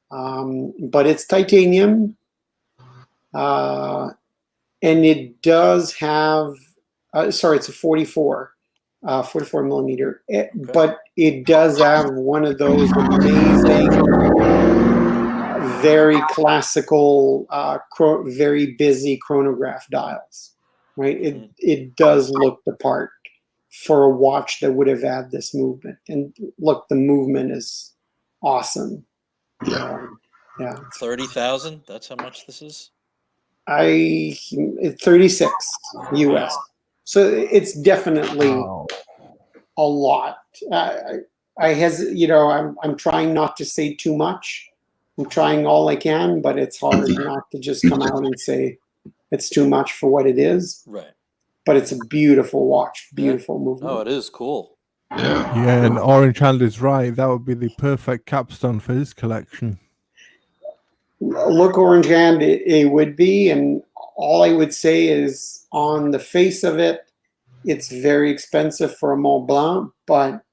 S3: But it's titanium. And it does have, it's a 44 millimeter. But it does have one of those amazing, very classical, very busy chronograph dials, right? It does look the part for a watch that would have had this movement. And look, the movement is awesome. Yeah.
S5: 30,000. That's how much this is.
S3: 36 US. So it's definitely a lot. I'm trying not to say too much I'm trying all I can, but it's hard not to just come out and say it's too much for what it is.
S5: Right.
S3: But it's a beautiful watch, beautiful movement.
S5: Oh, it is cool.
S4: Yeah, and Orange Hand is right. That would be the perfect capstone for his collection.
S3: Look, Orange Hand, it would be, and all I would say is on the face of it, it's very expensive for a Mont Blanc, but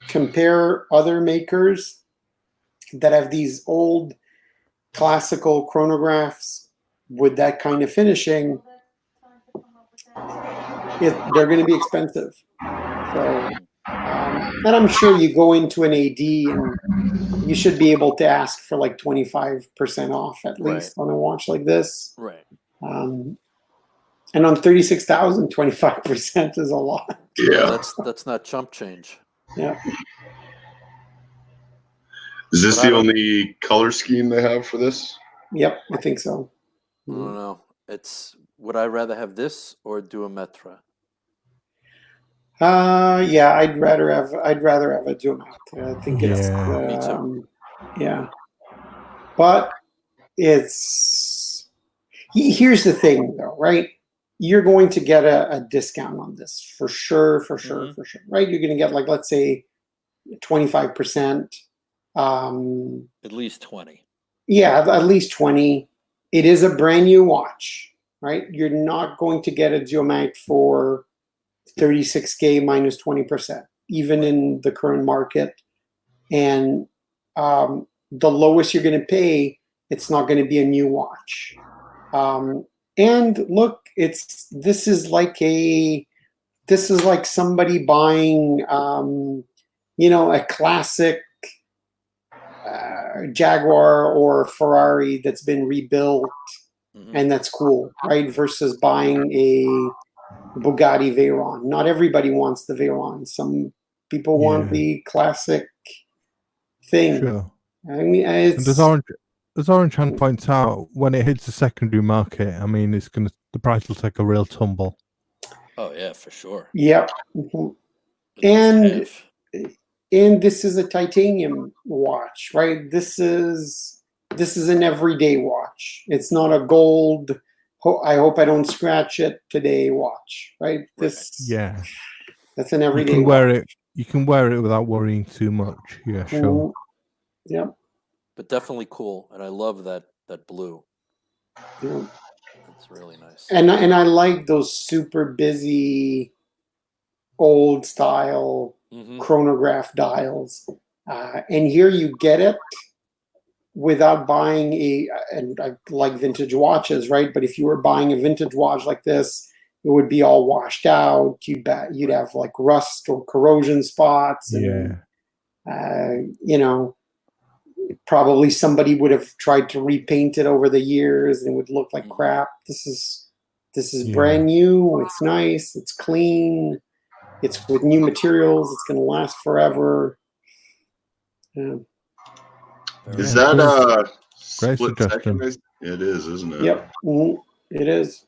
S3: compare other makers that have these old classical chronographs with that kind of finishing, they're going to be expensive. So, and I'm sure you go into an AD and you should be able to ask for like 25% off at least on a watch like this.
S5: Right.
S3: And on 36,000, 25% is a lot.
S1: Yeah.
S5: That's not chump change.
S3: Yeah.
S1: Is this the only color scheme they have for this?
S3: Yep, I think so.
S5: I don't know. Would I rather have this or do a Metra?
S3: Yeah, I'd rather have a Duomat. I think it's
S5: Me too.
S3: Yeah. But here's the thing though, right? You're going to get a discount on this for sure, right? You're going to get like, let's say 25%.
S5: At least 20.
S3: Yeah, at least 20. It is a brand new watch, right? You're not going to get a Duomat for 36K minus 20%, even in the current market. And the lowest you're going to pay, it's not going to be a new watch. And look, this is like somebody buying, a classic Jaguar or Ferrari that's been rebuilt, and that's cool, right? Versus buying a Bugatti Veyron. Not everybody wants the Veyron. Some people want the classic thing.
S4: Sure.
S3: I mean,
S4: and as Orange Hand points out, when it hits the secondary market, I mean, the price will take a real tumble.
S5: Oh yeah, for sure.
S3: Yep. And this is a titanium watch, right? This is an everyday watch. It's not a gold. I hope I don't scratch it today watch, right? That's an everyday.
S4: You can wear it without worrying too much. Yeah, sure.
S3: Yep.
S5: But definitely cool, and I love that blue.
S3: Yeah.
S5: It's really nice.
S3: And I like those super busy old style chronograph dials. And here you get it without buying and I like vintage watches, right? But if you were buying a vintage watch like this, it would be all washed out. You'd have like rust or corrosion spots. And, probably somebody would have tried to repaint it over the years and it would look like crap. This is brand new. It's nice. It's clean. It's with new materials. It's going to last forever. Yeah.
S1: Is that a
S4: great
S1: split
S4: suggestion?
S1: second? It is, isn't it?
S3: Yep. It is.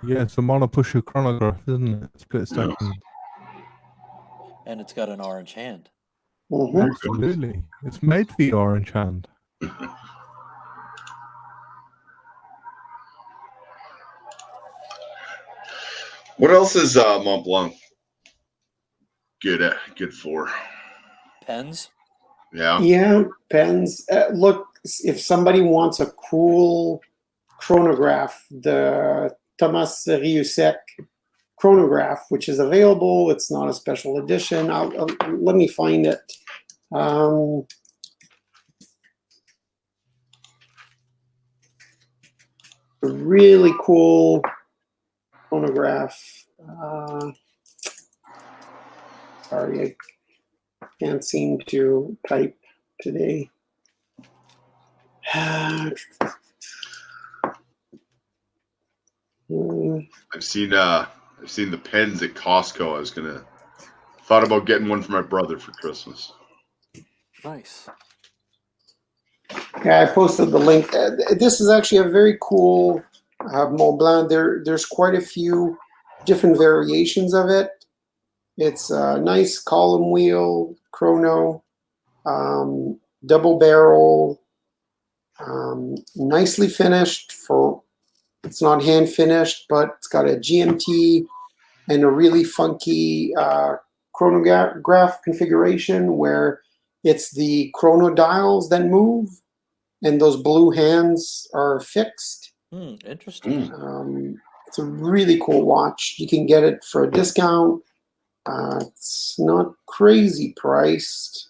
S4: Yeah, it's a monopusher chronograph, isn't it? Split second.
S5: And it's got an orange hand.
S4: Absolutely. It's made for the Orange Hand.
S1: What else is Mont Blanc good for?
S5: Pens?
S1: Yeah.
S3: Yeah, pens. Look, if somebody wants a cool chronograph, the Thomas Riusec chronograph, which is available. It's not a special edition. Let me find it. A really cool chronograph. Sorry, I can't seem to type today.
S1: I've seen the pens at Costco. I thought about getting one for my brother for Christmas.
S5: Nice.
S3: Yeah, I posted the link. This is actually a very cool Mont Blanc. There's quite a few different variations of it. It's a nice column wheel chrono. double barrel, nicely finished. It's not hand finished, but it's got a GMT and a really funky chronograph configuration where it's the chrono dials that move, and those blue hands are fixed.
S5: Interesting.
S3: It's a really cool watch. You can get it for a discount. It's not crazy priced.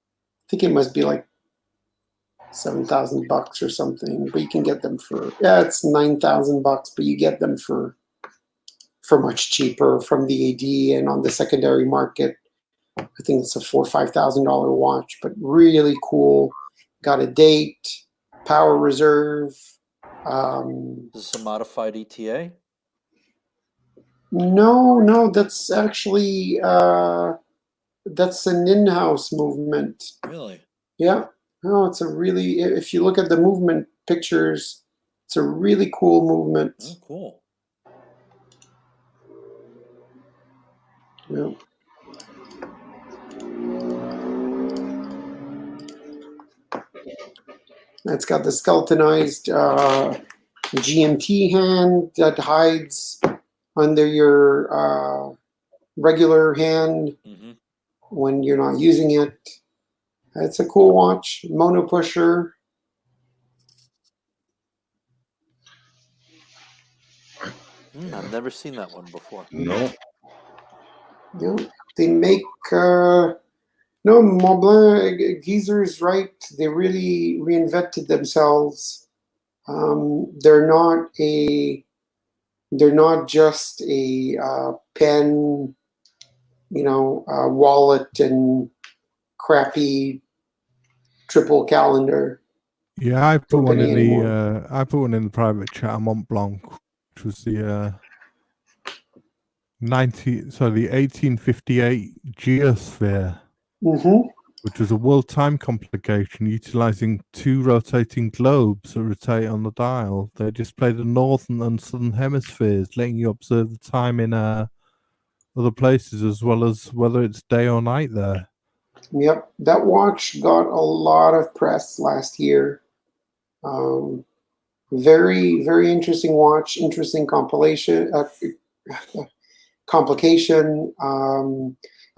S3: I think it must be like $7,000 or something, but you can get them for it's $9,000, but you get them for much cheaper from the AD and on the secondary market. I think it's a $4,000 or $5,000 watch, but really cool. Got a date, power reserve.
S5: Is this a modified ETA?
S3: No, that's actually that's an in-house movement.
S5: Really?
S3: Yeah. No, it's a really. If you look at the movement pictures, it's a really cool movement.
S5: Oh, cool.
S3: Yeah. It's got the skeletonized GMT hand that hides under your regular hand when you're not using it. It's a cool watch. Mono pusher.
S5: I've never seen that one before.
S1: No.
S3: Yeah, they make no, Montblanc, Geezer's right. They really reinvented themselves. They're not just a pen, wallet and crappy triple calendar.
S4: Yeah, I put one in the private chat at Mont Blanc, which was the 1858 geosphere, which was a world time complication utilizing two rotating globes that rotate on the dial. They display the northern and southern hemispheres, letting you observe the time in other places as well as whether it's day or night there.
S3: Yep, that watch got a lot of press last year. Very, very interesting watch. Interesting complication. I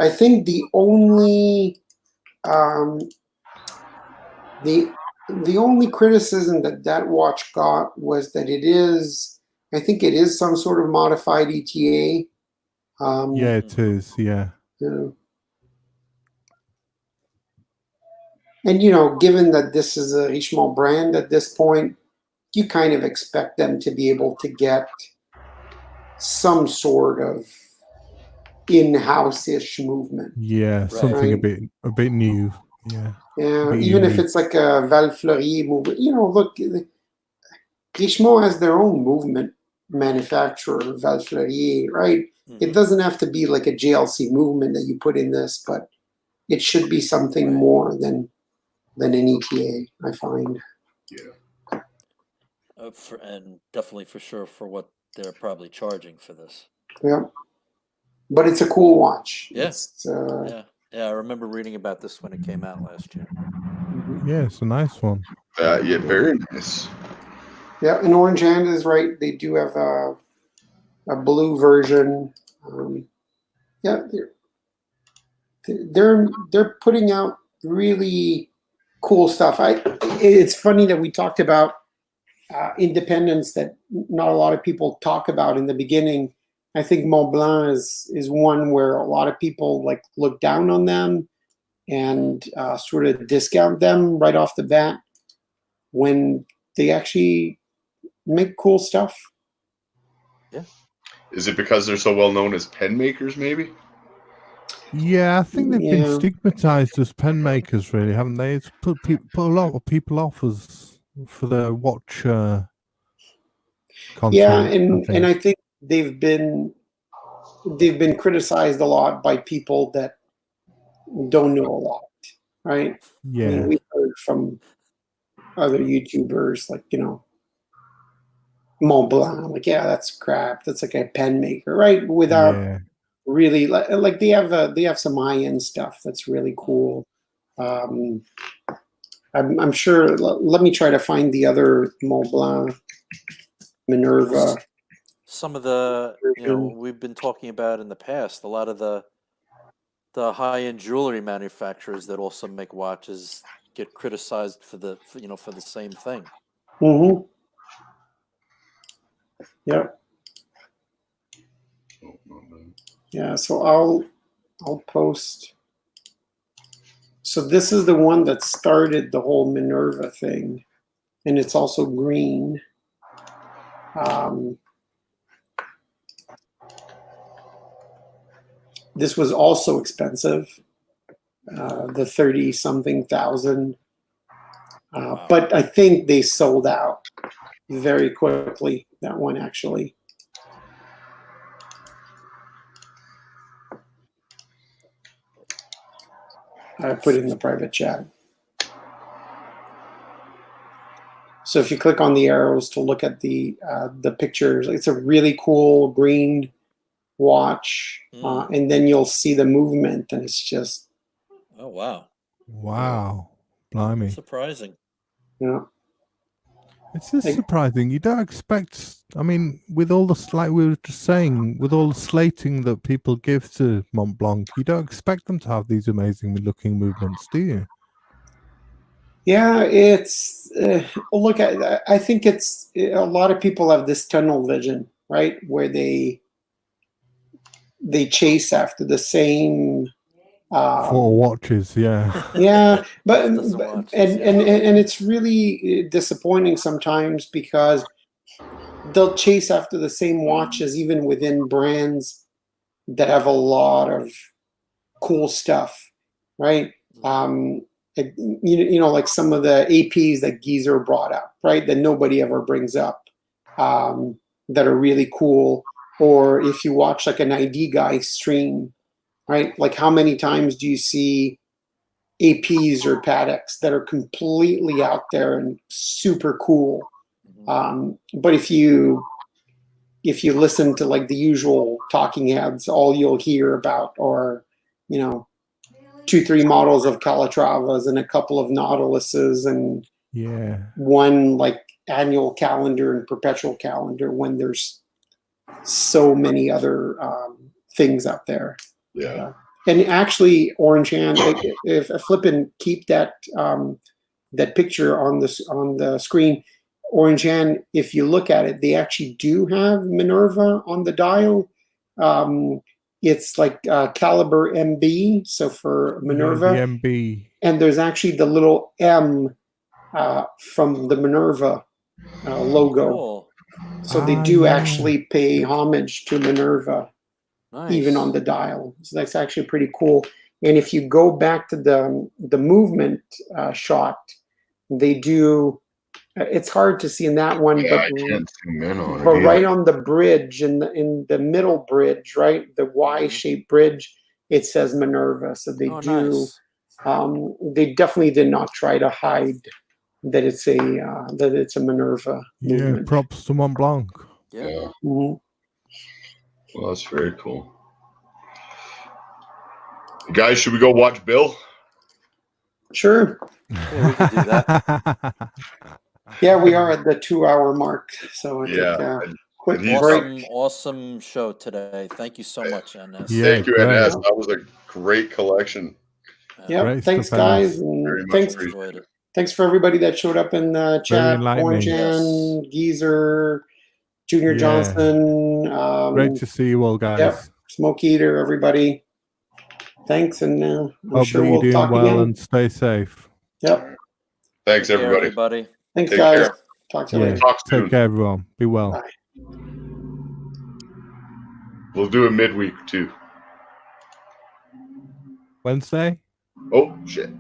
S3: think the only criticism that watch got was that I think it is some sort of modified ETA.
S4: Yeah, it is. Yeah.
S3: And given that this is a Richemont brand at this point, you kind of expect them to be able to get some sort of in-house-ish movement.
S4: Yeah, something a bit new. Yeah.
S3: Yeah, even if it's like a Val Fleury movement. Look, Richemont has their own movement manufacturer, Val Fleury, right? It doesn't have to be like a JLC movement that you put in this, but it should be something more than an ETA, I find.
S1: Yeah.
S5: And definitely for sure for what they're probably charging for this.
S3: Yeah. But it's a cool watch.
S5: Yeah.
S3: Yeah,
S5: I remember reading about this when it came out last year.
S4: Yeah, it's a nice one.
S1: Yeah, very nice.
S3: Yeah, and Orange Hand is right. They do have a blue version. Yeah, they're putting out really cool stuff. It's funny that we talked about independence that not a lot of people talk about in the beginning. I think Montblanc is one where a lot of people look down on them and sort of discount them right off the bat when they actually make cool stuff.
S5: Yeah.
S1: Is it because they're so well known as pen makers, maybe?
S4: Yeah, I think they've been stigmatized as pen makers, really, haven't they? It's put a lot of people off for their watch content.
S3: Yeah, and I think they've been criticized a lot by people that don't know a lot, right?
S4: Yeah.
S3: I mean, we've heard from other YouTubers Montblanc, that's crap. That's like a pen maker, right? Without really they have some high-end stuff that's really cool. I'm sure. Let me try to find the other Mont Blanc Minerva.
S5: Some of the, we've been talking about in the past, a lot of the high-end jewelry manufacturers that also make watches get criticized for the same thing.
S3: Mm-hmm. Yep. Yeah. So I'll post. So this is the one that started the whole Minerva thing, and it's also green. This was also expensive, the 30-something thousand.
S5: Wow.
S3: But I think they sold out very quickly, that one actually. I put it in the private chat. So if you click on the arrows to look at the pictures, it's a really cool green watch, and then you'll see the movement, and it's just.
S5: Oh wow!
S4: Wow, blimey!
S5: Surprising.
S3: Yeah.
S4: It's just surprising. You don't expect. I mean, with all the like we were just saying, with all the slating that people give to Mont Blanc, you don't expect them to have these amazingly looking movements, do you?
S3: Yeah, it's look. I think it's a lot of people have this tunnel vision, right, where they chase after the same.
S4: 4 watches, yeah.
S3: Yeah, but
S5: watches,
S3: and it's really disappointing sometimes because they'll chase after the same watches even within brands that have a lot of cool stuff, right? Like some of the APs that Geezer brought up, right? That nobody ever brings up, that are really cool. Or if you watch like an ID guy stream, right? Like how many times do you see APs or Paddocks that are completely out there and super cool? But if you listen to like the usual talking heads, all you'll hear about are, 2-3 models of Calatravas and a couple of Nautiluses and one like annual calendar and perpetual calendar when there's so many other things out there.
S1: Yeah.
S3: And actually, Orange Hand, if flip and keep that that picture on the screen, Orange Hand, if you look at it, they actually do have Minerva on the dial. It's like caliber MB, so for Minerva.
S4: Yeah, the MB.
S3: And there's actually the little M from the Minerva logo.
S5: Cool.
S3: So they do actually pay homage to Minerva, even on the dial. So that's actually pretty cool. And if you go back to the movement shot, they do. It's hard to see in that one,
S1: I can't zoom in on it.
S3: But right on the bridge, in the middle bridge, right, the Y-shaped bridge, it says Minerva. So they do. Nice. They definitely did not try to hide that it's a Minerva movement.
S4: Yeah, props to Mont Blanc.
S5: Yeah.
S3: Mm-hmm.
S1: Well, that's very cool. Guys, should we go watch Bill?
S3: Sure.
S5: Yeah, we can do that.
S3: Yeah, we are at the 2-hour mark, so I think quick break.
S5: Awesome show today. Thank you so much, NS.
S4: Yeah,
S1: thank you, NS. That was a great collection.
S3: Yeah, thanks, guys, and thanks for everybody that showed up in the chat. Orange Ann, Geezer, Junior Johnson.
S4: Great to see you all, guys.
S3: Yep, Smoke Eater, everybody. Thanks, and I'm sure we'll talk
S4: well
S3: again.
S4: And stay safe.
S3: Yep.
S1: Thanks, everybody.
S3: Thanks, guys.
S1: Care.
S3: Talk to you later.
S4: Take care, everyone. Be well.
S3: Bye.
S1: We'll do a midweek too.
S4: Wednesday?
S1: Oh, shit.